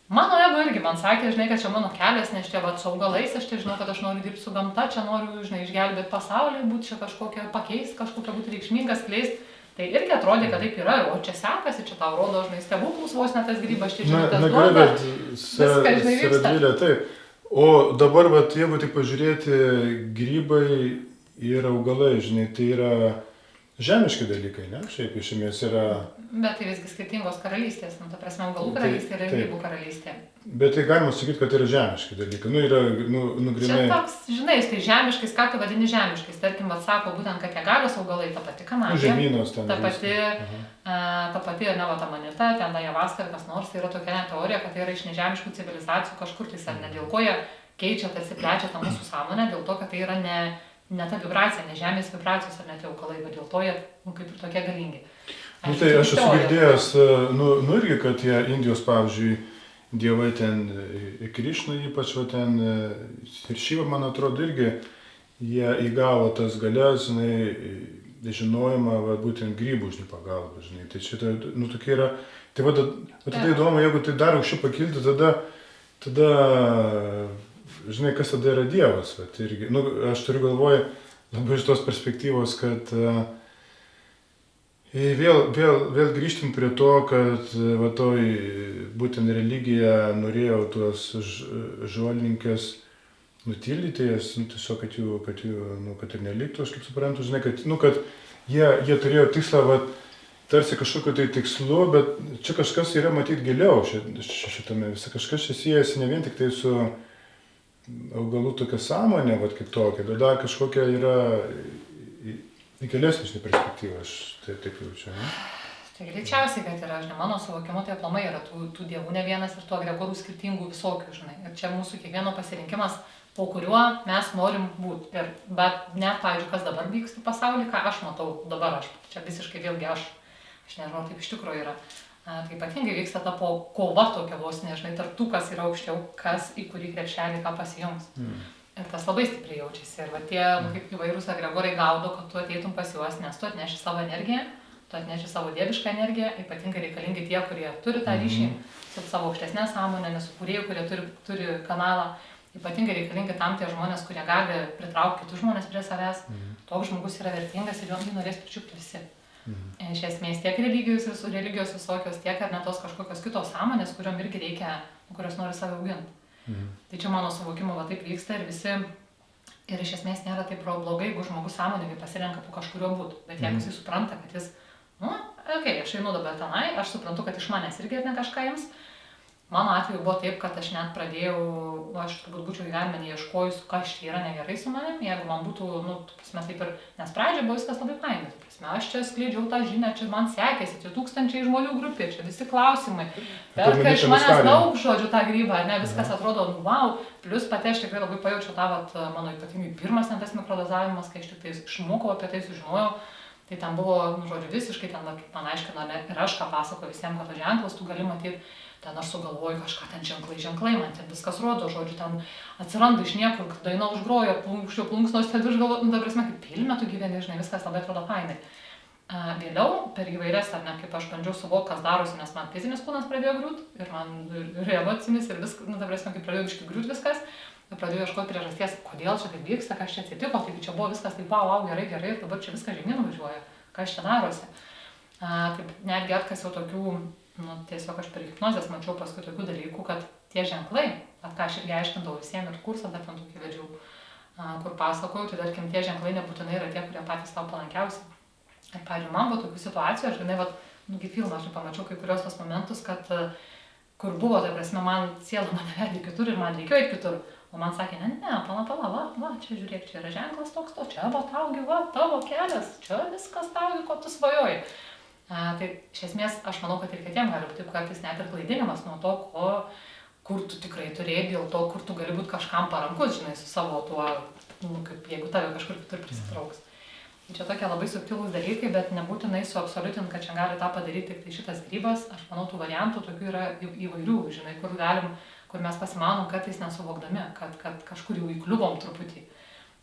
Mano ego irgi man sakė, žinai, kad čia mano kelias, nes čia su augalais, aš žinau, kad aš noriu dirbti su gamta, čia noriu, žinai, išgelbėti pasaulį, būti čia kažkokia pakeisti, kažkokia būti reikšminga, skleisti. Tai irgi atrodė, kad taip yra, o čia sekasi, čia tau rodo, žinai, stebuklus vos net tas grybas, čia žinai, tas duoda. Viską, žinai, vyksta. O dabar, jeigu tik pažiūrėti, grybai ir augalai, žinai, tai yra žemiški dalykai, ne? Šiaip iš esmės yra... Bet tai visgi skirtingos karalystės, ta prasme, augalų karalystė yra grybų karalystė. Bet tai galima sakyti, kad yra žemiški dalykai, yra nugrinai... Čia toks, žinai, tai žemiškais, ką tu vadini žemiškais, tarkim, sako būtent, kad Jagalios augalai, ta pati kanapė, žemynos ten. Ta pati, ta manita, ten Ajavaska ir kas nors, tai yra tokia teorija, kad tai yra iš nežemiškų civilizacijų kažkur, tai ar ne dėl ko jie keičia, tarsi plečia tą mūsų sąmonę, dėl to, kad tai yra ne ta vibracija, ne žemės vibracijos ar ne tie augalai, bet dėl to jie kaip ir tokie galingi. Tai aš esu girdėjęs, irgi, kad tie Indijos, pavyzdžiui, dievai ten, Krišna ypač, ten ir Šiva, man atrodo, irgi jie įgavo tas galias, žinojimą, būtent grybų, pagalbą, Tai šitą, tokia yra, tai tada įdomu, jeigu tai dar aukščiau pakilti, tada žinai, kas tada yra Dievas, irgi, aš turiu galvoje labai iš tos perspektyvos, kad vėl grįžtim prie to, kad būtent religija norėjo tuos žolininkės nutildyti, tiesiog, kad ir neliktų, aš kaip suprantu, žinai, kad jie turėjo tikslą, tarsi kažkokiu tai tikslu, bet čia kažkas yra matyti giliau šitame, kažkas čia siejasi ne vien tik tai su augalų tokia sąmonė, kaip tokia, bet dar kažkokia yra gilesnė perspektyva, aš taip jaučiu. Tai greičiausiai, kad yra, mano suvokimu, tai aplamai yra tų dievų ne vienas ir tų agregorų skirtingų visokių, ir čia mūsų kiekvieno pasirinkimas, po kuriuo mes norim būti. Bet net, pavyzdžiui, kas dabar vyksta pasaulyje, ką aš matau dabar, čia visiškai vėlgi aš nežinau, taip iš tikrųjų yra. Tai ypatingai vyksta ta kova tokia vos, nežinai, tarp tų, kas yra aukščiau, kas į kurį krepšelį ką pasijungs. Ir tas labai stipriai jaučiasi. Ir tie, kaip įvairūs agregorai gaudo, kad tu ateitum pas juos, nes tu atneši savo energiją, tu atneši savo dievišką energiją, ypatingai reikalingi tie, kurie turi tą ryšį su savo aukštesnė sąmonė, nes kūrėjai, kurie turi kanalą, ypatingai reikalingi tam tie žmonės, kurie gali pritraukti kitus žmonės prie savęs. Toks žmogus yra vertingas ir jį norės pričiupti visi. Iš esmės tiek religijos visokios, tiek ar net tos kažkokios kitos sąmonės, kuriom irgi reikia, kurios nori save auginti. Tai čia mano suvokimo taip vyksta ir visi, ir iš esmės nėra taip blogai, jeigu žmogus sąmoningai pasirenka po kažkurio būtų, bet jeigu jis supranta, kad jis, aš einu dabar tenai, aš suprantu, kad iš manęs irgi ne kažką ims. Mano atveju buvo taip, kad aš net pradėjau, aš turbūt būčiau gyvenime neieškojus, kas čia yra negerai su manim, jeigu man būtų, taip ir, nes pradžioje buvo viskas labai fainai, aš čia skleidžiau tą žinią, čia man sekėsi, čia tūkstančiai žmonių grupė, čia visi klausimai, perka iš manęs daug žodžių tą grybą, ne, viskas atrodo, wow, plus pati aš tikrai labai pajaučiau tą, mano ypatingai pirmas tas mikrodozavimas, kai aš tik tai išmokau apie tai, sužinojau. Tai ten buvo, visiškai ten, man aiškino, ir aš ką pasakoju visiems, kad ženklus tu gali matyti, ten aš sugalvoju kažką, ten ženklai, man ten viskas rodo, ten atsiranda iš niekur, daina užgrojo, plunksnos ten užgalvo, ta prasme, kaip filme tu gyveni, žinai, viskas labai atrodo fainai. Vėliau, per įvairias, ar ne, kaip aš bandžiau suvokti, kas darosi, nes man fizinis kūnas pradėjo griūt, ir man ir emocinis, ir viskas, ta prasme, kaip pradėjo biškai griūt viskas. Pradėjau ieškoti priežasties, kodėl čia taip vyksta, kas čia atsitiko, taigi čia buvo viskas taip, wow, gerai, ir dabar čia viskas žemyn važiuoja, kas čia darosi. Taip, netgi atkasiau tokių, tiesiog aš per hipnozės mačiau paskui tokių dalykų, kad tie ženklai, ką aš irgi aiškindavau visiems ir kursą dar ten tokį vedžiau, kur pasakojau, tai tarkim, tie ženklai nebūtinai yra tie, kurie patys tau palankiausi. Ir, pavyzdžiui, man buvo tokių situacijų, aš žinai, kaip filmą, aš pamačiau kai kurios tos momentus, kad kur buvo, tai prasme, man siela mane vedė kitur ir man reikėjo eiti kitur. O man sakė, ne, pala, čia žiūrėk, čia yra ženklas toks, čia taugi, tavo kelias, čia viskas taugi, ko tu svajoji. Tai iš esmės, aš manau, kad ir kitiems gali būti kartais net ir klaidinimas nuo to, kur tu tikrai turėjai, dėl to, kur tu gali būti kažkam parankus, žinai, su savo tuo, kaip jeigu tave kažkur kitur prisitrauks. Čia tokie labai subtilūs dalykai, bet nebūtinai suabsoliutint, kad čia gali tą padaryti tik tai šitas grybas. Aš manau, tų variantų tokių yra įvairių, žinai, kur mes pasimanom kartais nesuvokdami, kad kažkur jau įkliuvom truputį.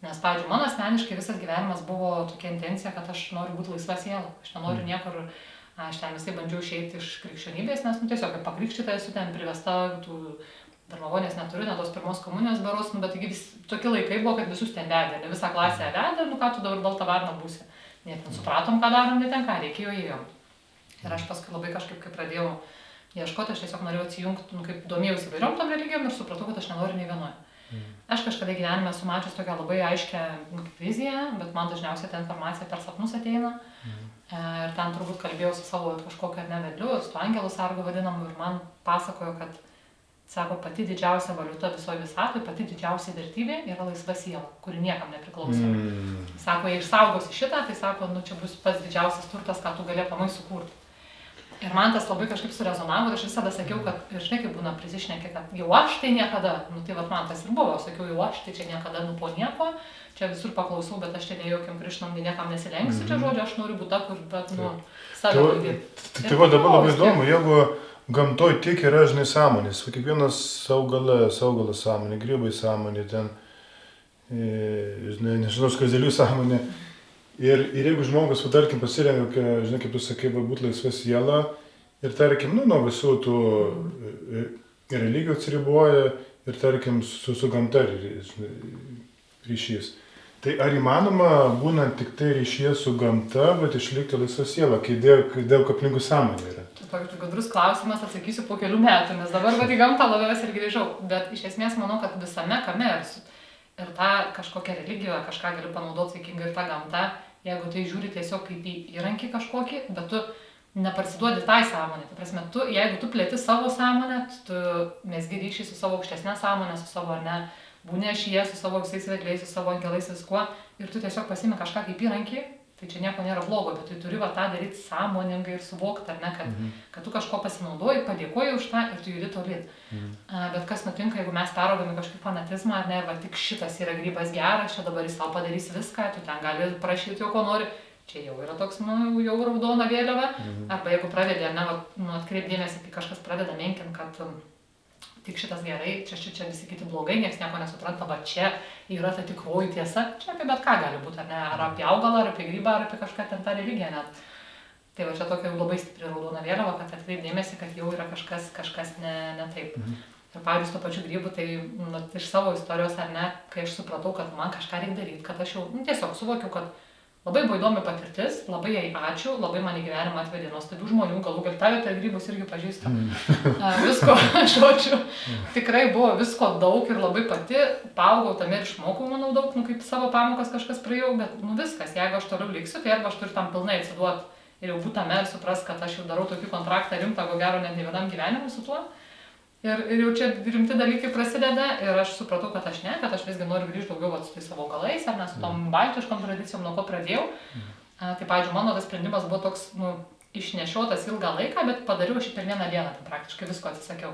Nes, pavyzdžiui, mano asmeniškai visas gyvenimas buvo tokia intencija, kad aš noriu būti laisva siela. Aš nenoriu niekur, aš ten visai bandžiau išeiti iš krikščionybės, nes tiesiog kaip pakrikštyta esu ten privesta, dar malonės neturiu, net tos pirmos komunijos beros, bet taigi tokie laikai buvo, kad visus ten vedė, ne visą klasę vedė, ką tu dabar balta varna būsi. Net ten supratom, ką darom, ne ten ką, reikėjo ėjom. Ir aš paskui labai kažkaip, kai pradėjau ieškoti, aš tiesiog norėjau atsijungti, kaip domėjausi įvairiom tom religijom ir supratau, kad aš nenoriu nei vienoje. Aš kažkada gyvenime esu mačius tokią labai aiškę viziją, bet man dažniausiai ta informacija per sapnus ateina. Ir ten turbūt kalbėjau su savo kažkokiu nevedliu, su angelų sargu vadinamu, ir man pasakojo, kad, sako, pati didžiausia valiuta visoje visatoje, pati didžiausia vertybė yra laisva siela, kuri niekam nepriklauso. Sako, jei išsaugosi šitą, tai sako, čia bus pats didžiausias turtas, ką tu gali aplamai sukurti. Ir man tas labai kažkaip surezonavo ir aš visada sakiau, kad, žinai, kaip būna prisišnekė, kad jau aš tai niekada, tai man tas ir buvo, sakiau, jau aš tai čia niekada, po nieko, čia visur paklausau, bet aš čia nejokiam Krišnam, niekam nesilenksiu, čia žodžiu, aš noriu būti ta, kur, bet, save valdyti. Tai va dabar labai įdomu, jeigu gamtoj tiek yra, žinai, sąmonės, kiekvienas augalas sąmonė, grybai sąmonė, ten, žinai, nežinau, skazelių sąmonė. Ir jeigu žmogus, tarkim, pasirenka, žinai, kaip tu sakai, būti laisva siela ir, tarkim, nuo visų tų religijų atsiriboja ir, tarkim, su gamta ryšys. Tai ar įmanoma, būnant tik tai ryšyje su gamta, bet išlikti laisva siela, kai dėl aplinkui sąmonė yra? Čia toks gudrus klausimas, atsakysiu po kelių metų, nes dabar į gamtą labiausiai ir grįžau. Bet iš esmės manau, kad visame kame ir tą kažkokią religiją, kažką gali panaudoti saikingai ir tą gamtą, jeigu tai žiūri tiesiog kaip į įrankį kažkokį, bet tu neparsiduodi tai sąmonė. Tai prasme, jeigu tu plėti savo sąmonę, tu mesgi ryšį su savo aukštesnė sąmonė, su savo, ar ne, būni ašyje, su savo visais vedliais, su savo angelais, viskuo, ir tu tiesiog pasiimi kažką kaip įrankį, tai čia nieko nėra blogo, bet tu turi tą daryti sąmoningai ir suvokti, ar ne, kad tu kažko pasinaudoji, padėkoji už tą ir tu judi tolyn. Bet kas nutinka, jeigu mes peraugame kažkokį fanatizmą, ar ne, va tik šitas yra grybas geras, čia dabar jis tau padarys viską, tu ten gali prašyti jo, ko nori, čia jau yra toks, jau raudona vėliava, arba jeigu pradedi, ar ne, atkreipdėmėsi, kai kažkas pradeda menkinti, kad tik šitas gerai, čia visi kiti blogai, nieks nieko nesupranta, va čia yra ta tikroji tiesa, čia apie bet ką gali būti, ar ne, ar apie augalą, ar apie grybą, ar apie kažką ten tą religiją net. Tai va čia tokia jau labai stipri raudona vėliava, kad atkreipdėmėsi, kad jau yra kažkas ne taip. Ir pavyzdžiui, su to pačiu grybu, tai iš savo istorijos, ar ne, kai aš supratau, kad man kažką reikia daryti, kad aš jau tiesiog suvokiau, kad labai buvo įdomi patirtis, labai jai ačiū, labai man į gyvenimą atvedė nuostabių žmonių, galų gal tave per grybus irgi pažįsta. Visko, žodžiu, tikrai buvo visko daug ir labai pati paaugau tame ir išmokau, manau, daug, kaip savo pamokas kažkas praėjau, bet viskas, jeigu aš toliau liksiu, tai arba aš turiu tam pilnai atsiduoti ir jau būt tame ir suprast, kad aš jau darau tokį kontraktą rimtą, ko gero net ne vienam gyvenimui su tuo. Ir jau čia rimti dalykai prasideda ir aš supratau, kad aš visgi noriu grįžti daugiau su tais savo augalais, ar ne su tom baltiškom tradicijom, nuo ko pradėjau. Tai, pavyzdžiui, mano tas sprendimas buvo toks, išnešiotas ilgą laiką, bet padariau aš per vieną dieną, tai praktiškai visko atsisakiau.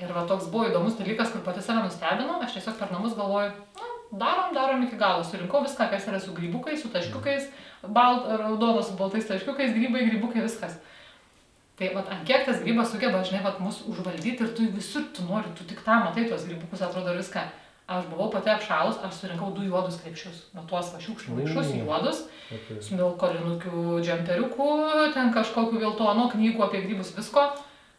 Ir va toks buvo įdomus dalykas, kur pati save nustebinau, aš tiesiog per namus galvoju, darom iki galo, surinkau viską, kas yra su grybukais, su taškiukais, raudonos su baltais taškiukais, grybai, grybukai, viskas. Tai vat, ant kiek tas grybas sugeba, žinai, vat, mus užvaldyti ir tu visur, tu nori, tu tik tą matai, tuos grybukus, atrodo viską. Aš buvau pati apšalus, aš surinkau 2 juodus krepšius, nuo tuos šiukšlių maišus, juodus, su milkolinukių džemperiukų, ten kažkokių viltonų knygų apie grybus, visko.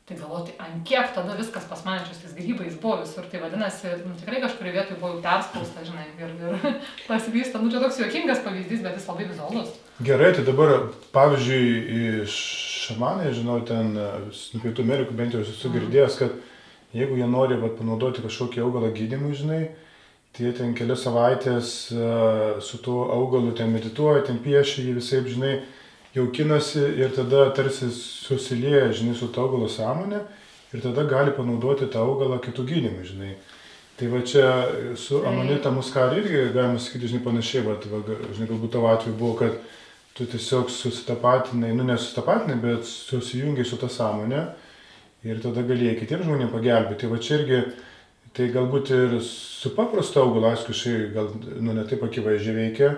Tai galvoju, tai ant kiek tada viskas pas mane čia tais grybais buvo visur, tai vadinasi, tikrai kažkurį vietoj buvo jau perspausta, žinai, ir pasivysta, čia toks juokingas pavyzdys, bet jis labai vizualus. Gerai, tai dabar, pavyzdžiui, šamanai, žinau, ten, Pietų Amerikų bent jau esu girdėjęs, kad jeigu jie nori panaudoti kažkokį augalą gydymui, žinai, tai jie ten kelias savaitės su tuo augalu ten medituoja, ten piešia jį visaip, žinai, jaukinasi ir tada tarsi susilieja, žinai, su to augalo sąmonė ir tada gali panaudoti tą augalą kitų gydymui, žinai. Tai va čia su Amanita muscaria irgi galima sakyti, žinai, panašiai, žinai, galbūt tavo atveju buvo, kad tu tiesiog susitapatinai, nesusitapatinai, bet susijungiai su ta sąmonė ir tada galėjai kitiems žmonėms pagelbėti. Tai va čia irgi, tai galbūt ir su paprastu augalu, aišku, gal ne taip akivaizdžiai veikia,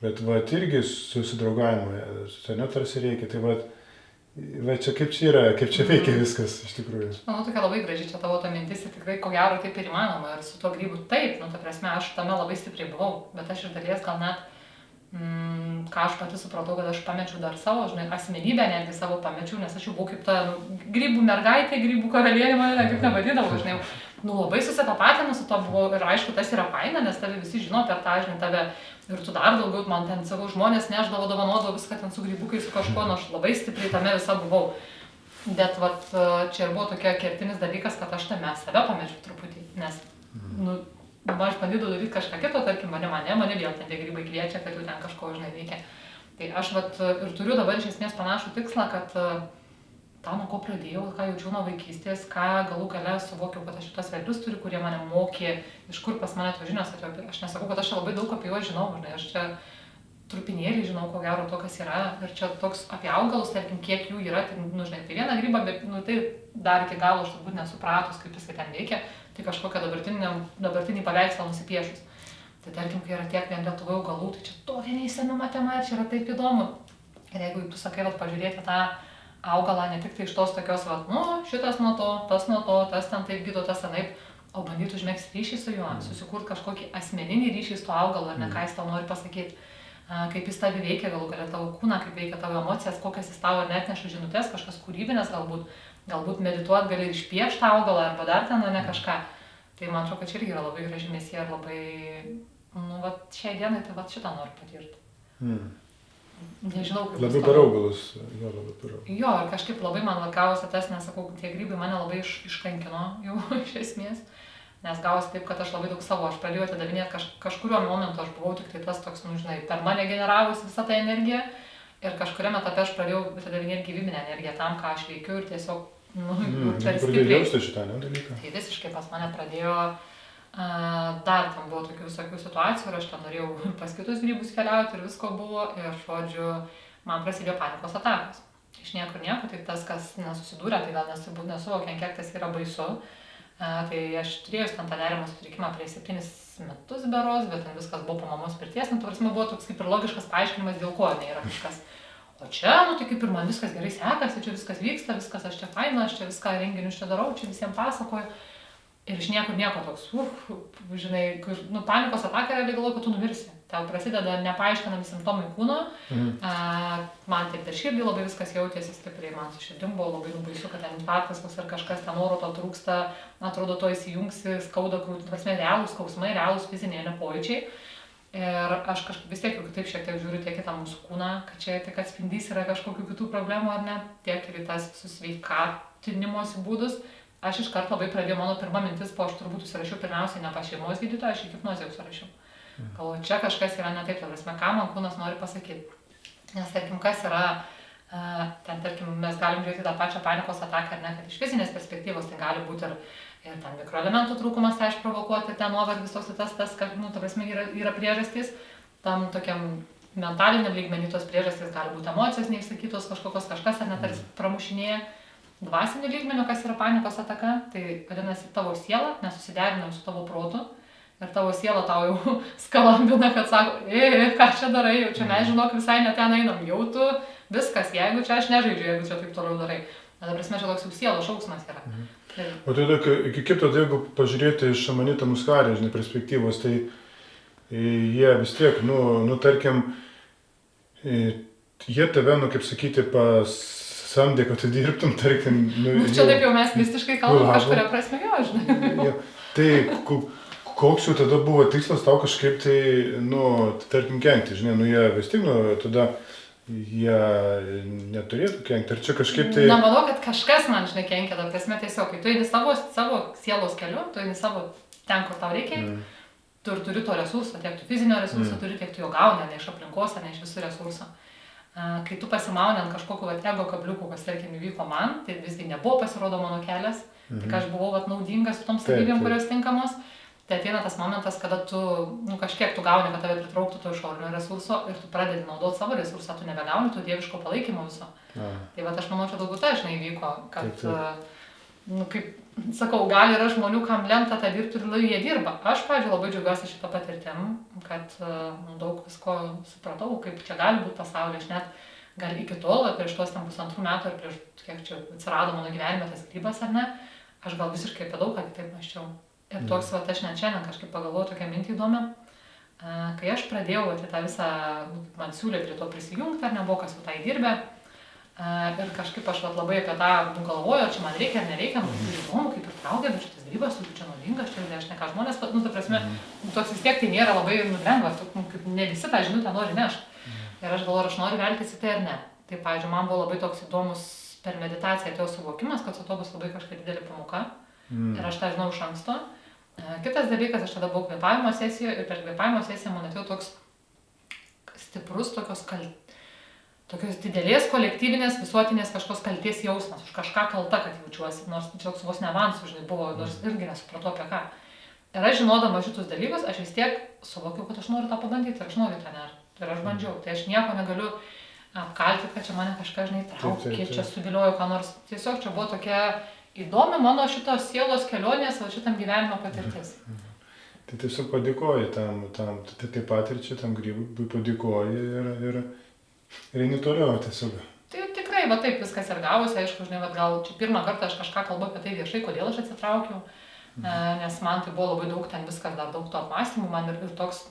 bet vat irgi susidraugavimo su sene tarsi reikia, tai vat čia kaip čia yra, kaip čia veikia viskas iš tikrųjų. Manau, tokia labai graži čia tavo ta mintis ir tikrai ko gero taip ir įmanoma ir su tuo grybu taip, ta prasme, aš tame labai stipriai buvau, bet aš iš dalies gal net, ką aš pati supratau, kad aš pamečiau dar savo, žinai, asmenybę netgi savo pamečiau, nes aš jau buvau kaip ta grybų mergaitė, grybų karalienė, mane kaip nevadydavau, žinai, labai susitapatinu su to buvau ir aišku, tas yra faina, nes tave visi žino per tą, žinai, tave ir tu dar daugiau, man ten savo žmonės neždavo, dovanodavo viską ten su grybukai, su kažkuo, aš labai stipriai tame visa buvau. Bet vat, čia ir buvo tokia kertinis dalykas, kad aš tame save pamečiau truputį, nes, aš bandydavau daryti kažką kito, tarkim, mane vėl ten tie grybai kviečia, kad jau ten kažko, žinai, reikia. Tai aš vat ir turiu dabar iš esmės panašų tikslą, kad tą, nuo ko pradėjau, ką jaučiau nuo vaikystės, ką galų gale suvokiau, kad aš šitos veidus turiu, kurie mane mokė, iš kur pas mane tos žinios atėjo. Aš nesakau, kad aš čia labai daug apie juos žinau, žinai, aš čia trupinėlį žinau, ko gero to, kas yra. Ir čia toks apie augalus, tarkim, kiek jų yra, tai, žinai, tai vieną grybą, bet, tai dar iki galo aš turbūt nesupratus, kaip jisai ten veikia, tai kažkokią dabartinį paveikslą nusipiešus. Tai tarkim, kai yra tiek vien Lietuvoje augalų, tai čia tokia neįsemiama tema ir čia yra taip įdomu. Ir jeigu tu sakai, pažiūrėti tą augalą ne tik tai iš tos tokios, šitas nuo to, tas ten taip gydo, tas anaip, o bandyti užmegzti ryšį su juo, susikurti kažkokį asmeninį ryšį su to augalu, ar ne, ką jis tau nori pasakyti, kaip jis tavi veikia, galų galia tavo kūną, kaip veikia tavo emocijas, kokias jis tavo net neša žinutės, kažkas kūrybinės galbūt medituot gali išpiešti tą augalą, arba dar ten, ne kažką. Tai man atrodo, kad čia irgi yra labai graži misija ir labai, šiai dienai tai šitą noriu patirti. Nežinau, kaip labai per augalus, labai per augalus. Jo, ir kažkaip labai man gavosi tas, nesakau, tie grybai mane labai iškankino jau iš esmės, nes gavosi taip, kad aš labai daug savo, aš pradėjau atidavinėti kažkuriuo momentu, aš buvau tik tai tas toks, žinai, per mane generavusi visą tą energiją ir kažkuriame etape aš pradėjau atidavinėti gyvybinę energiją tam, ką aš veikiu ir tiesiog, per stipriai. Pradėjau jausti šitą dalyką. Tai visiškai pas mane pradėjo dar ten buvo tokių visokių situacijų ir aš ten norėjau pas kitus grybus keliauti ir visko buvo ir, žodžiu, man prasidėjo panikos atakos. Iš niekur nieko, tai tas, kas nesusidūrė, tai gal nesuvokia, kiek tas yra baisu. Tai aš turėjau ten tą nerimo sutrikimą prieš 7 metus beros, bet ten viskas buvo po mamos mirties, buvo toks kaip ir logiškas paaiškinimas, dėl ko yra kažkas. O čia, tai kaip ir man viskas gerai sekasi, čia viskas vyksta, viskas aš čia faina, aš čia viską renginius čia darau, čia visiems pasakoju. Ir iš niekur nieko toks, žinai, panikos ataka realiai galvoju, kad tu numirsi. Tau prasideda nepaaiškinami simptomai kūno, man taip per širdį labai viskas jautėsi stipriai, man su širdim buvo labai baisu, kad ten infarktas ar kažkas ten oro to trūksta, atrodo to įsijungsi, skauda krūtinė, prasme, realūs skausmai, realūs fiziniai nepojūčiai. Ir aš kažkaip vis tiek jau kitaip šiek tiek žiūriu tiek į tą mūsų kūną, kad čia tik atspindys yra kažkokių kitų problemų ar ne, tiek ir į tas susveikatinimosi būdus. Aš iš karto labai pradėjau, mano pirma mintis, aš turbūt užsirašiau pirmiausiai ne pas šeimos gydytoją, aš į hipnozę užsirašiau. Galvoju, čia kažkas yra ne taip, ta prasme, ką man kūnas nori pasakyti. Nes, tarkim, kas yra Ten, tarkim, mes galim žiūrėti tą pačią panikos ataką, ar ne, kad iš fizinės perspektyvos tai gali būti ir ten mikroelementų trūkumas, tai išprovokuoti, ten nuovargis toks, tas, kad, nu, ta prasme, yra priežastys, tam tokiam mentaliniam lygmenį tos priežastys gali būti emocijos neišsakytos, kažkokios kažkas, ar net tarsi pramušinėja. Dvasinių lygmenių, kas yra panikos ataka, tai vadinasi tavo siela, nesusiderinam su tavo protu. Ir tavo siela tau jau skalambina, kad sako, ką čia darai, jau čia mes žinok visai net ten einam, jau tu viskas, jeigu čia aš nežaidžiu, jeigu čia taip toliau darai. Na, prasme, čia toks jau sielo šauksmas yra. O tai iki kito, jeigu pažiūrėti iš Amanita Muscari, žinai, perspektyvos, tai jie vis tiek, nu tarkim, jie tave, kaip sakyti, samdė, kad tu dirbtum, tarkim... Čia taip jau mes mistiškai kalbam, kažkuria prasme jo, žinai. Tai koks jau tada buvo tikslas tau kažkaip tai, tarkim, kenkti, žinai, jie vis tik, tada jie neturėtų kenkti, ar čia kažkaip tai... Na, manau, kad kažkas man, žinai, kenkia, ta prasme, tiesiog, kai tu eini savo sielos keliu, tu eini savo ten, kur tau reikia, tu ir turi to resurso, tiek tu fizinio resurso turi, tiek tu jo gauni, ne iš aplinkos, ne iš visų resursų. Kai tu pasimauni ant kažkokiu ego kabliukų, kas, tarkim, įvyko man, tai visgi nebuvo pasirodo mano kelias, tik aš buvau naudingas su tom savybėm, kurios tinkamos, tai ateina tas momentas, kada tu, kažkiek tu gauni, kad tave pritrauktų to išorinio resurso ir tu pradedi naudoti savo resursą, tu nebegauni to dieviško palaikymo viso. Tai aš manau, čia galbūt tai, žinai, įvyko, kad, kaip sakau, gal yra žmonių, kam lemta tą dirbti ir jie dirba. Aš, pavyzdžiui, labai džiaugiuosi šito patirtim, kad daug visko supratau, kaip čia gali būti pasaulyje. Aš net gal iki tol, prieš tuos 2,5 metų ir prieš, kiek čia atsirado mano gyvenime tas grybas ar ne, aš gal visiškai apie daug ką kitaip mąsčiau. Ir toks, aš net šiandien kažkaip pagalvoju tokią mintį įdomią, kai aš pradėjau tą visą, man siūlė prie to prisijungti, ar nebuvo kas jau tai dirbę. Ir kažkaip aš labai apie tą galvoju, čia man reikia ar nereikia, man tai įdomu, kaip ir traukia, bet šitas grybas, čia naudingas, čia aš ne ką žmonės, ta prasme, toks vis tiek tai nėra labai lengvas, ne visi tą žinutę nori nešti. Ir aš galvoju, aš noriu veltis į tai ar ne. Tai, pavyzdžiui, man buvo labai toks įdomus per meditaciją atėjo suvokimas, kad su to bus labai kažkokia didelė pamoka. Ir aš tą žinau iš anksto. Kitas dalykas, aš tada buvau kvėpavimo sesijoje ir per kvėpavimo sesiją man atėjo toks stiprus tokios didelės kolektyvinės visuotinės kažkokios kaltės jausmas, už kažką kalta, kad jaučiuosi, nors toks vos ne avansų, žinai, buvo, nors irgi nesupratau apie ką. Ir aš žinodama šitus dalykus, aš vis tiek suvokiau, kad aš noriu tą pabandyti, aš noriu tą nerti. Ir aš bandžiau, tai aš nieko negaliu apkalti, kad čia mane kažką, žinai, traukė, čia suviliojo ką nors. Tiesiog čia buvo tokia įdomi mano šitos sielos kelionės, šitam gyvenimo patirtis. Tai tiesiog padėkoji tai patirčiai, tam grybui padėkoji ir eini toliau tiesiog. Tai tikrai, va taip viskas ir gavosi, aišku, žinai, gal čia pirmą kartą aš kažką kalbu apie tai viešai, kodėl aš atsitraukiau, nes man tai buvo labai daug ten viskas, dar daug to apmąstymų, man ir toks,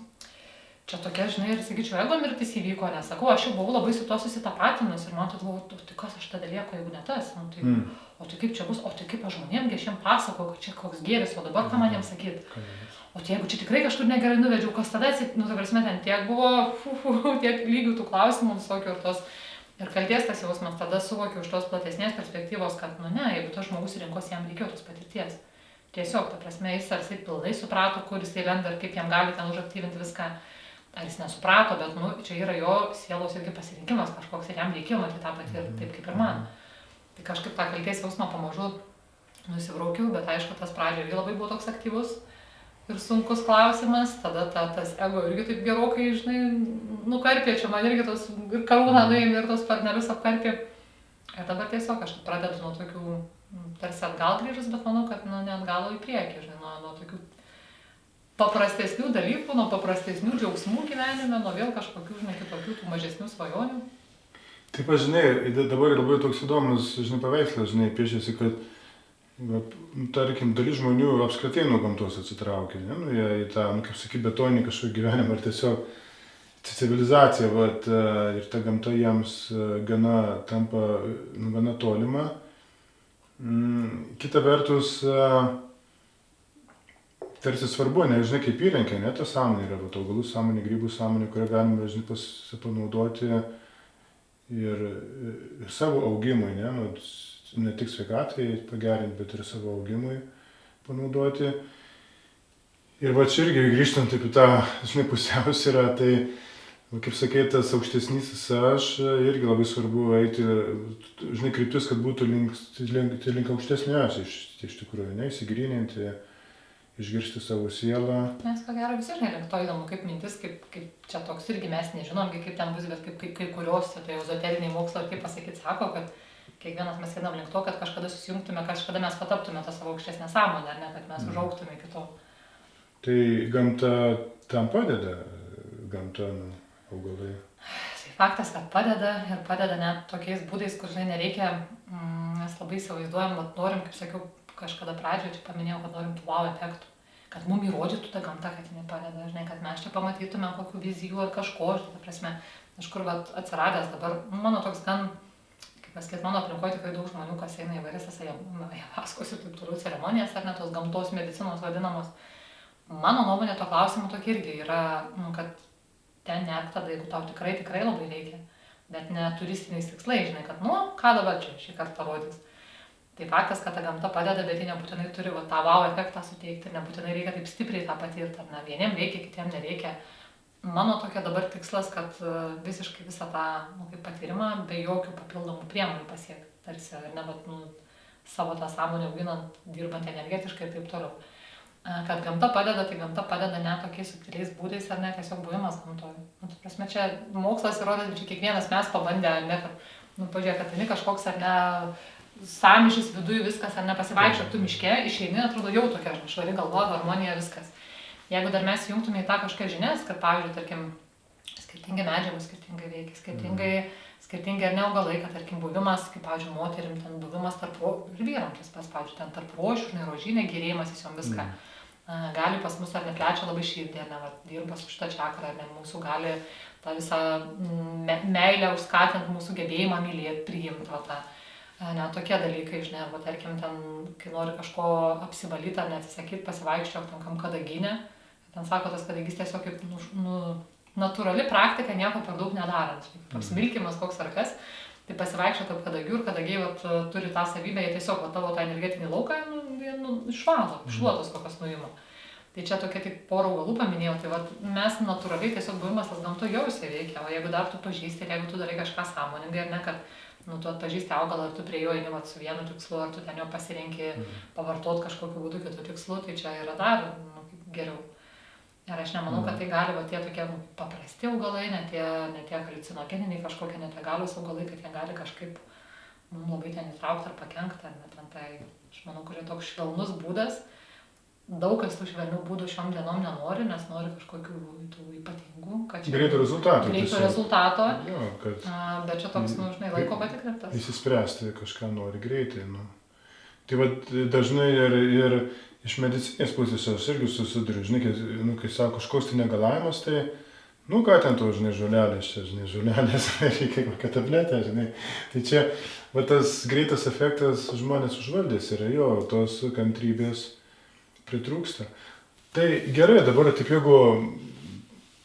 čia tokia, žinai, ir sakyčiau, ego mirtis įvyko, nes sakau, aš jau buvau labai su to susitapatinus ir man tai buvo, tai kas aš tada lieku, jeigu ne tas, o tai kaip čia bus, o tai kaip aš žmonėms, aš jiems pasakau, kad čia koks gėris, o dabar ką man jiems sakyti. O tai jeigu čia tikrai kažkur negerai nuvedžiau, kas tada atsitiko, ta prasme, ten tiek buvo, tiek lygių tų klausimų visokių ir kalties tas jausmas, tada suvokiau iš tos platesnės perspektyvos, kad, jeigu tas žmogus rinkosi, jam reikėjo tos patirties. Tiesiog, ta prasme, jis ar jisai pilnai suprato, kur jisai lenda ir kaip jam gali ten užaktyvinti viską, ar jis nesuprato, bet, čia yra jo sielos irgi pasirinkimas kažkoks ir jam reikėjo matyti tą patirtį, taip kaip ir man. Tai kažkaip tą kalties jausmą pamažu nusibraukiau, bet aišku, tas pradžioje irgi labai buvo toks aktyvus. Ir sunkus klausimas, tada tas ego irgi taip gerokai, žinai, nukarpė, čia man irgi tos ir karūną nuėmė ir tos sparnelius apkarpė. Ir dabar tiesiog aš pradedu nuo tokių tarsi atgal grįžus, bet manau, kad ne atgalo į priekį, žinai, nuo tokių paprastesnių dalykų, nuo paprastesnių džiaugsmų gyvenime, nuo vėl kažkokių, žinai, kitokių tų mažesnių svajonių. Taip, žinai, dabar labai toks įdomus, žinai, paveikslas, žinai, piešiasi, kad tarkim, dalis žmonių apskritai nuo gamtos atsitraukia, jie į tą, kaip sakyti, betoninį kažkokį gyvenimą ar tiesiog civilizaciją, ir ta gamta jiems tampa gana tolima. Kita vertus, tarsi svarbu, nežinai, kaip įrankiai, ta sąmonė yra, augalų sąmonė, grybų sąmonė, kurią galime, žinai, panaudoti ir savo augimui, ne tik sveikatai pagerinti, bet ir savo augimui panaudoti. Ir va čia irgi grįžtant į tą, žinai, pusiausvyrą, tai kaip sakė, tas aukštesnysis aš irgi labai svarbu eiti, žinai, kryptis, kad būtų link aukštesnio aš iš tikrųjų, ne, įsigryninti, išgirsti savo sielą. Nes ko gero visi, žinai, link to įdomu, kaip mintis, kaip čia toks irgi mes nežinom, kaip ten bus, bet kaip kurios, tai ezoteriniai mokslo, kaip pasakyti, sako, kad kiekvienas mes einam link to, kad kažkada susijungtume, kažkada mes pataptume tą savo aukštesnę sąmonę, ar ne, kad mes užaugtume iki to. Tai gamta tam padeda, gamta, augalai. Tai faktas, kad padeda ir padeda net tokiais būdais, kur, žinai, nereikia, mes labai įsivaizduojam, norim, kaip sakiau, kažkada pradžioje čia paminėjau, kad norim tų wow efektų, kad mums įrodytų ta gamta, kad jinai padeda, žinai, kad mes čia pamatytume kokių vizijų ar kažko, žinai, ta prasme, kažkur atsiradęs dabar, mano toks gan, kaip pasakyti, mano aplinkoje tikrai daug žmonių, kas eina įvairias ayahuaskos ir taip toliau ceremonijas, ar ne, tos gamtos medicinos vadinamos. Mano nuomonė to klausimu tokia irgi yra, kad ten net tada, jeigu tau tikrai labai reikia, bet ne turistiniais tikslais, žinai, kad, ką dabar čia šį kartą parodys. Tai faktas, kad ta gamta padeda, bet ji nebūtinai turi tą wow efektą suteikti, nebūtinai reikia taip stipriai tą patirti, ar ne, vieniem reikia, kitiem nereikia. Mano tokia dabar tikslas, kad visiškai visą tą kaip patyrimą be jokių papildomų priemonių pasiekti, tarsi, ar ne, bet savo tą sąmonę auginant, dirbant energetiškai ir taip toliau. Kad gamta padeda, tai gamta padeda ne tokiais subtiliais būdais, ar ne, tiesiog buvimas gamtoje. Tai prasme, čia mokslas įrodo, čia kiekvienas mes pabandę, ar ne, kad, pažiūrėk, kad tai kažkoks, ar ne, sąmyšis viduje viskas, ar ne, pasivaikščiok tu miške, išeini, atrodo jau tokia švari galva, harmonija, viskas. Jeigu dar mes jungtume į tą kažkokias žinias, kad, pavyzdžiui, tarkim, skirtingi medžiagų skirtingai veikia, skirtingi ar ne augalai, kad, tarkim, buvimas, kaip, pavyzdžiui, moterim, ten buvimas tarp ir vyram, tas pas, pavyzdžiui, ten tarp rožių, žinai, rožinė, gėrėjimasis jom viską. Gali pas mus ar ne plečia labai širdį, ar ne, dirba su šitą čakrą, ar ne, mūsų gali tą visą meilę užskatinti, mūsų gebėjimą mylėti, priimti, tą, ne, tokie dalykai, žinai, arba, tarkim, ten, kai nori kažko apsivalyti ar neatsisakyti, pasivaikščiok ten kam kadaginę, ten sako, tas kadagys tiesiog kaip, natūrali praktika, nieko per daug nedarant, apsimilkimas koks ar kas, tai pasivaikščiok kaip kadagių ir kadagiai turi tą savybę, jie tiesiog tavo tą energetinį lauką išvalo, šluotos kokios nuima. Tai čia tokia tik porą augalų paminėjau, tai mes natūraliai tiesiog buvimas tas gamtoje jau jisai veikia, o jeigu dar tu pažįsti ir jeigu tu darai kažką sąmoningai, ar ne, kad tu atpažįsti augalą ir tu prie jo eini su vienu tikslu, ar tu ten jo pasirenki pavartot kažkokiu būdu kitų tikslų, tai čia yra dar geriau. Ir aš nemanau, kad tai gali tie tokie paprasti augalai, ne tie haliucinogeniniai kažkokie, ne tie galios augalai, kad jie gali kažkaip mums labai ten įtraukti ar pakenkti, ar net tai, aš manau, kurie toks švelnus būdas. Daug kas tų švelnių būdų šiom dienom nenori, nes nori kažkokių tų ypatingų. Greito rezultato. Jo, kad... Bet čia toks, žinai, laiko patikrintas. Įsispręsti kažką nori greitai. Tai dažnai ir iš medicinės pusės aš irgi susiduriu, žinai, kai sako kažkoks tai negalavimas, tai, ką ten to, žinai, žolelės, reikia kokią tabletę, žinai. Tai čia, tas greitas efektas žmonės užvaldės yra, jo, tos kantrybės pritrūksta. Tai gerai, dabar taip jeigu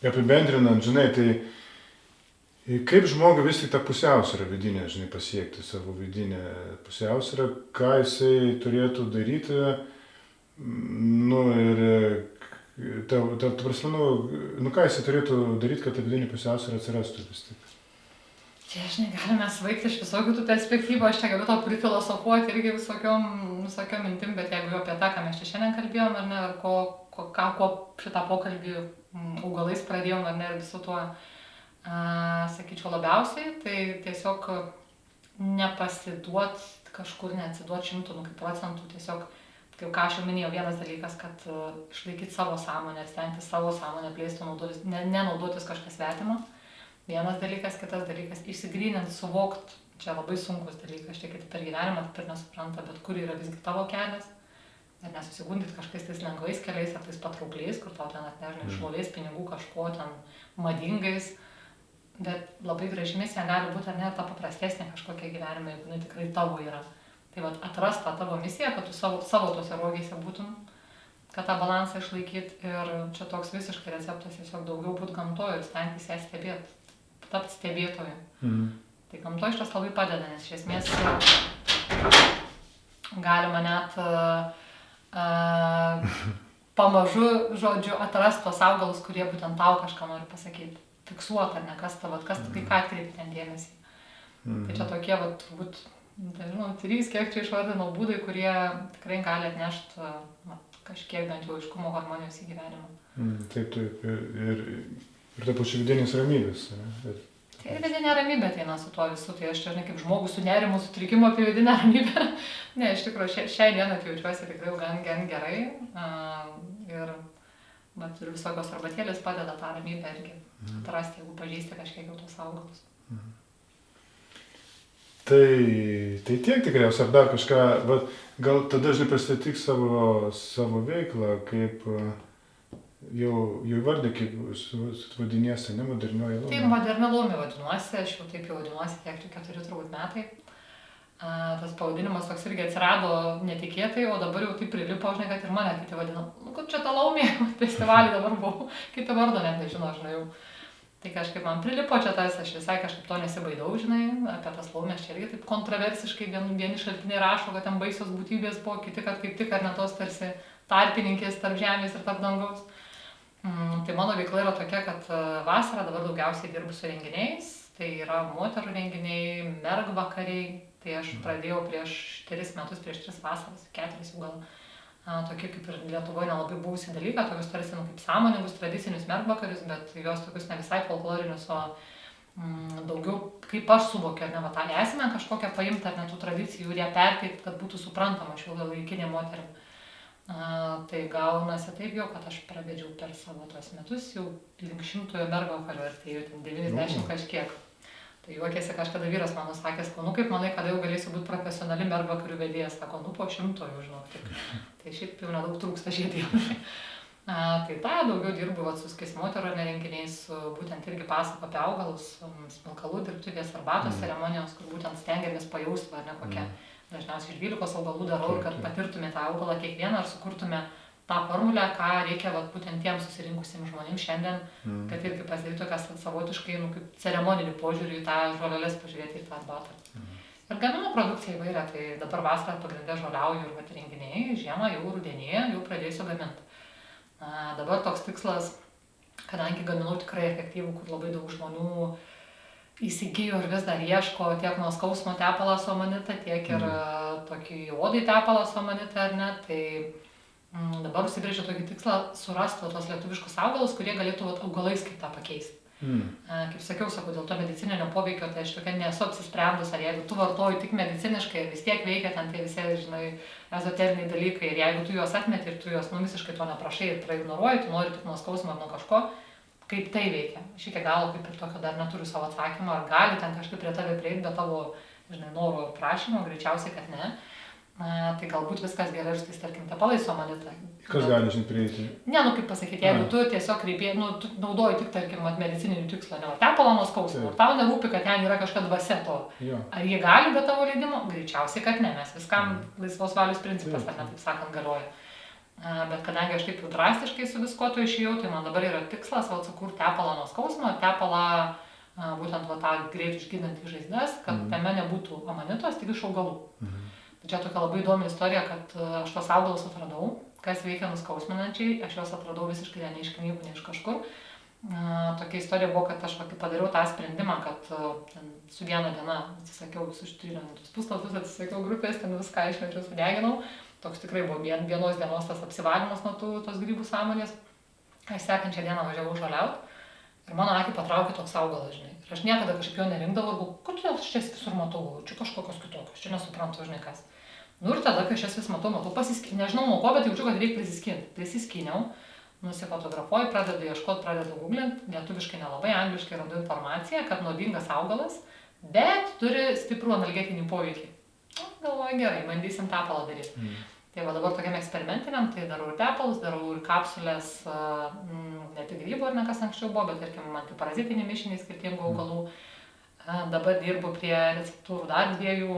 apibendrinant, žinai, tai kaip žmogui vis tik tą pusiausvyrą vidinę, žinai, pasiekti savo vidinę pusiausvyrą, ką jisai turėtų daryti, ir ta prasme, ką jisai turėtų daryti, kad ta vidinė pusiausvyrą atsirastų vis tik. Čia, žinai, galime svaigti iš visokių tų perspektyvų, aš čia galiu tau prifilosofuoti irgi visokiom mintim, bet jeigu jau apie tą, ką mes čia šiandien kalbėjom, ar ne, ar ko šitą pokalbį augalais pradėjom, ar ne, ir visu tuo, sakyčiau, labiausiai, tai tiesiog nepasiduot kažkur, neatsiduot 100%, tiesiog, kaip ką aš jau minėjau, vienas dalykas, kad išlaikyti savo sąmonę, stengtis savo sąmonę plėsti, nenaudotis kažkas svetimo. Vienas dalykas, kitas dalykas, išsigrynint, suvokt, čia labai sunkus dalykas, čia kiti per gyvenimą taip ir nesupranta, bet kur yra visgi tavo kelias, ir nesusigundyti kažkais tais lengvais keliais ar tais patraukliais, kur tau ten atnežinai šlovės, pinigų, kažko ten madingais, bet labai graži misija gali būti ar ne ta paprastesnė kažkokia gyvenime, jeigu jinai tikrai tavo yra. Tai atrast tą tavo misiją, kad tu savo tose rogėse būtum, kad tą balansą išlaikyti, ir čia toks visiškai receptas, tiesiog daugiau būt gamtoje ir stengtis ją stebėti. Tapti stebėtoju. Tai gamtoje šitas labai padeda, nes iš esmės galima net pamažu, žodžiu, atrasti tos augalus, kurie būtent tau kažką nori pasakyti. fiksuota, ne kas ta, kas tu, ką atkreipi ten dėmesį. Tai čia tokie, turbūt, nežinau, 3, kiek čia išvardinau būdai, kurie tikrai gali atnešti kažkiek bent jau aiškumo harmonijos į gyvenimą. Taip, ir taip pačiu vidinės ramybės. Tai ir vidinė ramybė ateina su tuo visu, tai aš čia, kaip žmogus su nerimu, sutrikimu apie vidinę ramybę. Ne, iš tikrųjų, šiai dieną jaučiuosi tikrai gan gerai. Ir visokios arbatėlės padeda tą ramybę irgi atrasti, jeigu pažįsti kažkiek jau tos augalus. Tai tiek tikriausiai, ar dar kažką, gal tada žinai pristatyk savo veiklą, kaip jau įvardė, kaip vadiniesi, ne, modernioji laumė? Taip, moderni laumė vadinuosi, aš jau taip jau vadinuosi, kiek 4 turbūt metai. Tas pavadinimas toks irgi atsirado netikėtai, o dabar jau taip prilipo, žinai, kad ir mane kiti vadina, kad čia ta laumė, festivalį dabar buvau, kiti vardo net nežino, žinai jau. Tai kažkaip man prilipo čia tas, aš visai kažkaip to nesibaidau, žinai, apie tas laumės čia irgi taip kontroversiškai, vieni šaltiniai rašo, kad ten baisios būtybės buvo, kiti, kad kaip tik ar ne tos tarsi tarpininkės tarp žemės ir tarp dangaus. Tai mano veikla yra tokia, kad vasarą dabar daugiausiai dirbu su renginiais, tai yra moterų renginiai, mergvakariai, tai aš pradėjau prieš 3 metus, prieš 3 vasaras, 4 jau gal. Tokie kaip ir Lietuvoje nelabai buvusi dalyką, tokius tarsi kaip sąmoningus tradicinius mergvakarius, bet juos tokius ne visai folklorinius, o daugiau kaip aš suvokiu, ar ne, tą esmę kažkokią paimti, ar ne tų tradicijų ir ją perteikti, kad būtų suprantama šiuolaikinė moterim. Tai gaunasi taip jau, kad aš pravedžiau per savo tuos metus jau link 100 mergvakarių ir tai jau 90 kažkiek. Tai juokėsi kažkada vyras mano sakė, kaip manai, kada jau galėsiu būti profesionali mergvakarių vedėjas, sako, po 100 jau žinok tik. Tai šiaip jau nedaug trūksta šiandien. Tai daugiau dirbu su skais moterų renginiais, būtent irgi pasako apie augalus, smilkalų dirbtuvės, arbatos ceremonijos, kur būtent stengiamės pajausti, ar ne kokią. Dažniausiai iš 12 augalų darau, kad patirtume tą augalą kiekvieną ir sukurtume tą formulę, ką reikia būtent tiems susirinkusiems žmonėms šiandien, kad irgi pasidarytų tokias savotiškai kaip ceremoninį požiūrį į tą žolelės pažiūrėti į tą arbatą. Ir gaminu produkciją įvairią, tai dabar vasarą pagrindė žoliauju ir renginiai, žiemą jau rudenėje jau pradėsiu gaminti. Dabar toks tikslas, kadangi gaminau tikrai efektyvų, kur labai daug žmonių įsigijo ir vis dar ieško tiek nuo skausmo tepalą su amanita, tiek ir tokį odai tepalą su amanita, ar ne, tai dabar užsibrėžiu tokį tikslą surasti tos lietuviškus augalus, kurie galėtų augalais kaip tą pakeisti. Kaip sakiau, dėl to medicininio poveikio, tai aš tokia nesu apsisprendus, ar jeigu tu vartoji tik mediciniškai, vis tiek veikia ten tie visi, žinai, ezoteriniai dalykai ir jeigu tu juos atmeti ir tu juos visiškai to neprašai ir praignoruoji, tu nori tik nuo skausmo ar nuo kažko, kaip tai veikia. Aš iki galo kaip ir tokio dar neturiu savo atsakymą, ar gali ten kažkaip prie tave prieiti be tavo, žinai, norų ir prašymų, greičiausiai, kad ne. Tai galbūt viskas gerai ir tais, tarkim, tepalai su amanita. Kas gali, žinai, prieiti? Ne, kaip pasakyti, jeigu tu tiesiog kreipėjai, tu naudoji tik, tarkim, medicininių tikslą, ne, tepalą nuo skausmo, ar tau nerūpi, kad ten yra kažkas dvasia to. Ar jie gali be tavo leidimo? Greičiausiai, kad ne, mes viskam laisvos valios principas, ar ne, taip sakant, galioja. Bet kadangi aš taip jau drastiškai su visko to išėjau, tai man dabar yra tikslas sukurti tepalą nuo skausmo, tepalą būtent tą greit išgydantį žaizdas, kad tame nebūtų amanitos, tik iš augalų. Čia tokia labai įdomi istorija, kad aš tos augalus atradau, kas veikia nuskausminančiai, aš juos atradau visiškai ne iš knygų, ne iš kažkur. Tokia istorija buvo, kad aš padariau tą sprendimą, kad su viena diena atsisakiau visus ištrynintus puslapius, atsisakiau grupės, ten viską išmečiau, sudeginau. Toks tikrai buvo vienos dienos tas apsivalymas nuo tos grybų sąmonės. Aš sekančią dieną važiavau žoliaut ir mano akį patraukė toks augalas, žinai. Ir aš niekada kažkaip jo nerinkdavau ir galvoju, kodėl aš čia visur matau, čia kažkokios kitokios, čia nesuprantu, žinai kas. Ir tada, kai aš vis matau, nežinau nuo ko, bet jaučiu, kad reikia prisiskinti. Prisiskyniau, nusifotografuoju, pradedu ieškoti, pradedu googlinti, lietuviškai nelabai, angliškai randu informaciją, kad nuodingas augalas, bet turi stiprų analgetinį poveikį. Galvoju, gerai, bandysim tepalą daryti. Tai dabar tokiam eksperimentiniam, tai darau ir tepalus, darau ir kapsulės, ne tik grybų, ar ne kas anksčiau buvo, bet tarkim antiparazitinį mišinį skirtingų augalų. Dabar dirbu prie receptūrų dar 2,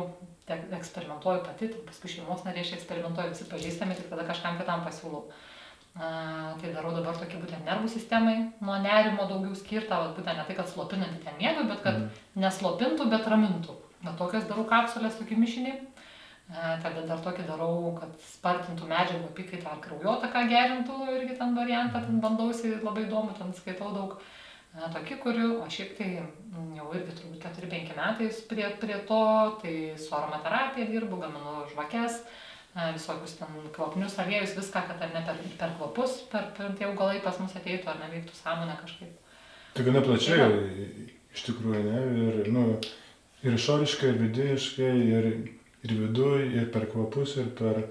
eksperimentuoju pati, paskui šeimos nariai eksperimentuoju, visi pažįstami, tik tada kažkam kitam pasiūlau. Tai darau dabar tokį būtent nervų sistemai, nuo nerimo daugiau skirtą, būtent ne tai, kad slopinantį ten miegą, bet kad neslopintų, bet ramintų. Tokias darau kapsulės, tokį mišinį. Tada dar tokį darau, kad spartintų medžiagų apykaitą ar kraujotaką gerintų, irgi ten variantą, ten bandausi, labai įdomu, ten skaitau daug. Tokį kuriu, o šiaip tai jau irgi turbūt 4-5 metais prie to, tai su aromaterapija dirbu, gaminu žvakes, visokius ten kvapnius aliejus, viską, kad ar ne per kvapus, per tie augalai pas mus ateitų, ar neveiktų sąmonę kažkaip. Tai gana plačiai, iš tikrųjų, ne? Ir, nu, ir išoriškai, ir vidiškai, ir viduj, ir per kvapus, ir per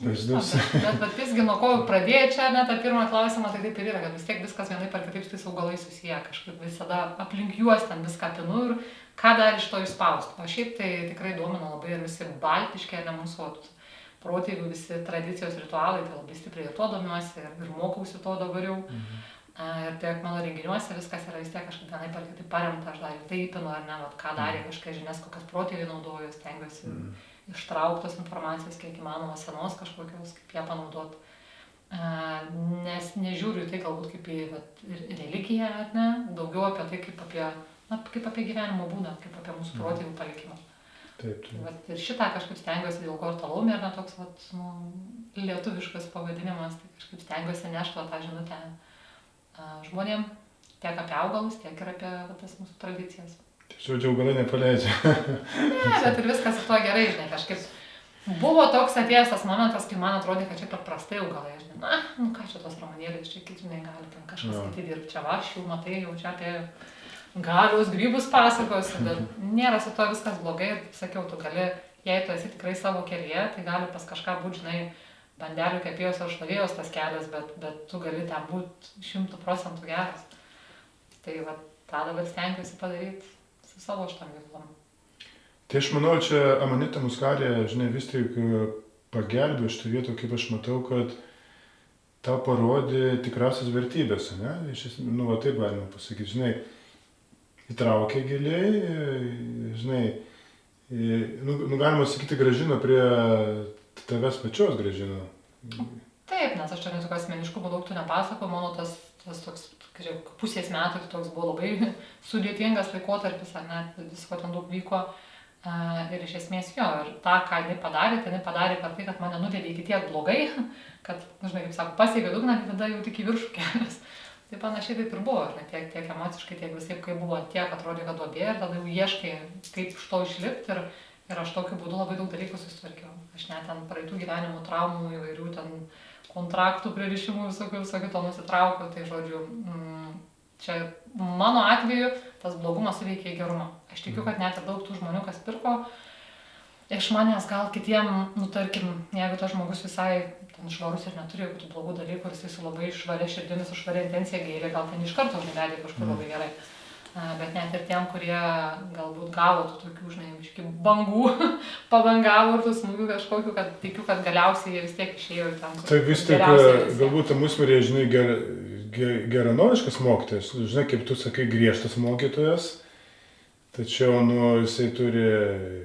vaizdus. Bet visgi nuo ko pradėjai čia, ne, tą pirmą klausimą, tai taip ir yra, kad vis tiek viskas vienaip ar kitaip su tais augalais susiję, kažkaip visada aplink juos ten viską apinu ir ką dar iš to išspausti. O šiaip tai tikrai domina labai ir visi baltiški, ne mūsų protėvių, visi tradicijos ritualai, tai labai stipriai ir to domiuosi ir mokausi to dabar jau. Ir tiek mano renginiuose viskas yra vis tiek kažkaip vienaip ar kitaip paremta, aš dar ir tai įpinu, ar ne, vat, ką darė kažkokias žinias, kokias protėviai naudoju, stengiuosi ištrauktos informacijos, kiek įmanoma senos kažkokios, kaip ją panaudot. Nes nežiūriu tai galbūt kaip į religiją, ar ne, daugiau apie tai kaip apie gyvenimo būdą, kaip apie mūsų protėvių palikimą. Taip. Ir šitą kažkaip stengiuosi, dėl ko ir talumė yra toks lietuviškas pavadinimas, tai kažkaip stengiuosi nešti tą žinutę žmonėm, tiek apie augalus, tiek ir apie tas mūsų tradicijas. Žodžiu, augalai nepaleidžia. Ne, bet ir viskas su to gerai, žinai, kažkaip buvo toks atėjęs tas momentas, kai man atrodė, kad čia per prastai augalai, žinai, ką čia tos romanėlės, čia žinai, gali ten kažkas kiti dirbti, čia aš jau matai, jau čia apie galius, grybus pasakosiu, bet nėra su to viskas blogai ir, sakiau, tu gali, jei tu esi tikrai savo kelyje, tai gali pas kažką būti, žinai, bandelių kepėjos ar šlavėjos tas kelias, bet tu gali ten būti 100% geras. Tai va, tą dabar stengiuosi padaryti su savo šitom veiklom. Tai aš manau, čia Amanita Muscarė, žinai, vis tik pagelbė šitą vietą, kaip aš matau, kad tau parodė tikrasias vertybės, ne? Nu, va taip galima pasakyti, žinai, įtraukė giliai, žinai, nu galima sakyti, grąžino prie tavęs pačios grąžino. Taip, nes aš čia tokių asmeniškumų daug tu nepasakau, mano tas toks, pusės metų toks buvo labai sudėtingas laikotarpis, ar net visko ten daug vyko. Ir iš esmės jo, ir tą, ką jinai padarė per tai, kad mane nuvedė iki tiek blogai, kad, žinai, kaip sako, pasiekė dugną, tai tada jau tik į viršų kelias. Tai panašiai taip ir buvo, tiek emociškai, tiek visaip, kai buvo tiek, atrodė, kad duobė ir tada jau ieškai, kaip iš to išlipti ir aš tokiu būdu labai daug dalykų susitvarkiau. Aš net ten praeitų gyvenimų traumų, įvairių ten kontraktų pririšimų visokių to nusitraukiau, tai žodžiu, čia mano atveju tas blogumas suveikė į gerumą. Aš tikiu, kad net ir daug tų žmonių, kas pirko, iš manęs gal kitiem, nu tarkim, jeigu tas žmogus visai ten švarus ir neturi jokių blogų dalykų, ir jisai su labai švaria širdimi, su švaria intencija gėrė, gal ten iš karto žinai kažkur labai gerai. Bet net ir tiem, kurie galbūt gavo tų tokių, žinai, biškį bangų, pabangavo ir tų smūgių kažkokių, kad tikiu, kad galiausiai jie vis tiek išėjo į tam. Tai vis tik, galbūt musmirė, žinai, geranoriškas mokytojas, žinai, kaip tu sakai, griežtas mokytojas, tačiau, nu, jisai turi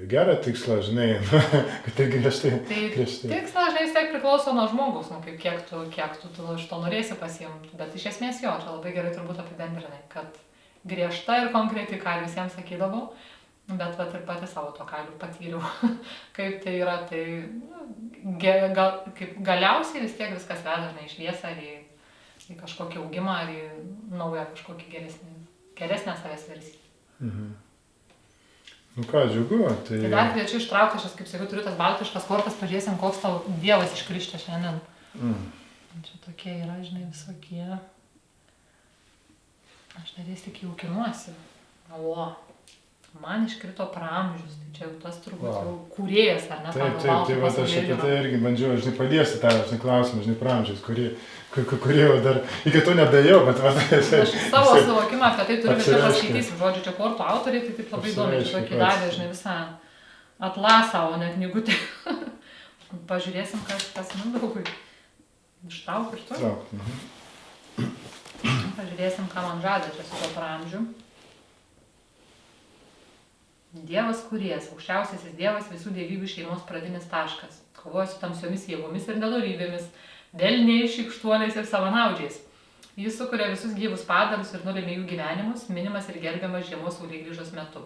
gerą tikslą, žinai, kad tai griežtai. Tai tikslas, žinai, vis tiek priklauso nuo žmogus, nu, kaip kiek tu iš to norėsi pasiimti, bet iš esmės jo, čia labai gerai turbūt apibendrinai, kad griežta ir konkreti, ką visiems sakydavau, bet vat ir pati savo to kaliu patyriau, kaip tai yra, tai kaip galiausiai vis tiek viskas veda, žinai, į šviesą, ar į kažkokį augimą, ar į naują kažkokį geresnę savęs versiją. Nu ką, džiugu, tai dar kviečiu ištraukti, aš kaip sakiau, turiu tas baltiškas kortas, pažiūrėsim, koks tau dievas iškrištė šiandien. Čia tokie yra, žinai, visokie. Aš dar vis tik jaukinuosi. Man iškrito Praamžius, tai čia jau tas turbūt jau kūrėjas, ar ne? Taip, tai va, aš apie tai irgi bandžiau, žinai, paliesti tą, žinai, klausimą, žinai, Praamžius, kurie jau dar iki to nedėjau, bet va, aš savo suvokimą apie tai turiu, bet čia paskaitysim, žodžiu, čia kortų autoriai, tai taip labai įdomi, čia tokį davė, žinai, visą atlasą, o ne knygutę. Pažiūrėsim, kas Mindaugui. Ištraukiu iš to. Pažiūrėsim, ką man žada čia su to Praamžiu. Dievas kūrėjas, aukščiausiasis dievas, visų dievybių šeimos pradinis taškas. Kovoja su tamsiomis jėgomis ir nedorybėmis, velniais, šykštuoliais ir savanaudžiais. Jis sukuria visus gyvus padarus ir nulėmė jų gyvenimus, minimas ir gerbiamas žiemos saulėgrįžos metu.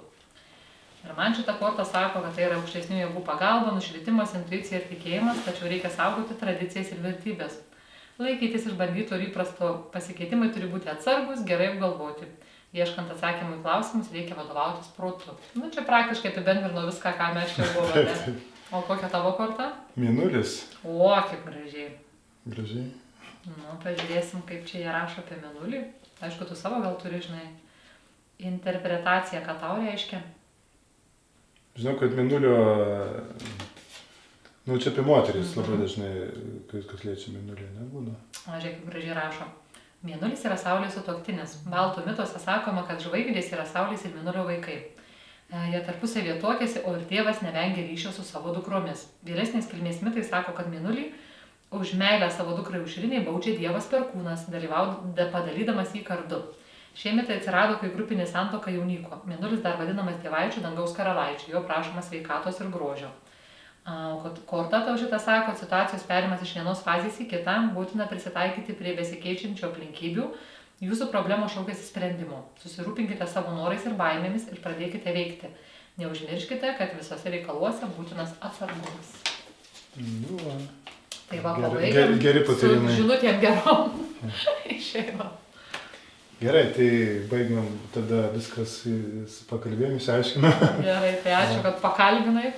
Ir man šitą kortą sako, kad tai yra aukštesnių jėgų pagalba, nušvitimas, intuicija ir tikėjimas, tačiau reikia saugoti tradicijas ir vertybės. Laikytis išbandyto ir įprasto pasikeitimai turi būti atsargus, gerai apgalvoti. Ieškant atsakymų į klausimus, reikia vadovautis protu. Nu, čia praktiškai apibendrino viską, ką mes čia buvome. O kokia tavo korta? Mėnulis. O, kaip gražiai. Gražiai. Nu, pažiūrėsim, kaip čia jie rašo apie mėnulį. Aišku, tu savo gal turi, žinai, interpretaciją, ką tau reiškia. Žinau, kad mėnulio, nu čia apie moteris labai dažnai, kas liečia mėnulį, nebūna. O, žiūrėk, kaip gražiai rašo. Mėnulis yra Saulės sutuoktinis. Baltų mituose sakoma, kad žvaigždės yra Saulės ir Mėnulio vaikai. Jie tarpusavėje tuokėsi, o ir tėvas nevengia ryšio su savo dukromis. Vėlesnės kilmės mitai sako, kad Mėnulį už meilę savo dukrai Aušrinei baudžia Dievas Perkūnas, padalydamas jį kardu. Šie mitai atsirado, kai grupinė santuoka jau nyko. Mėnulis dar vadinamas Dievaičiu dangaus karalaičiu, jo prašoma sveikatos ir grožio. Korta tau šitą sako, situacijos perimas iš vienos fazės į kitą, būtina prisitaikyti prie besikeičiančių aplinkybių, jūsų problemos šaukėsi sprendimo. Susirūpinkite savo norais ir baimėmis ir pradėkite veikti. Neužmirškite, kad visose reikaluose būtinas atsargumas. Nu, va. Tai va, pabaigiam. Geri patarimai. Su žinutėm gerom. Išeina. Gerai, tai baigiam tada viskas, pakalbėjom, išsiaiškinam. Gerai, tai ačiū, kad pakalbinai.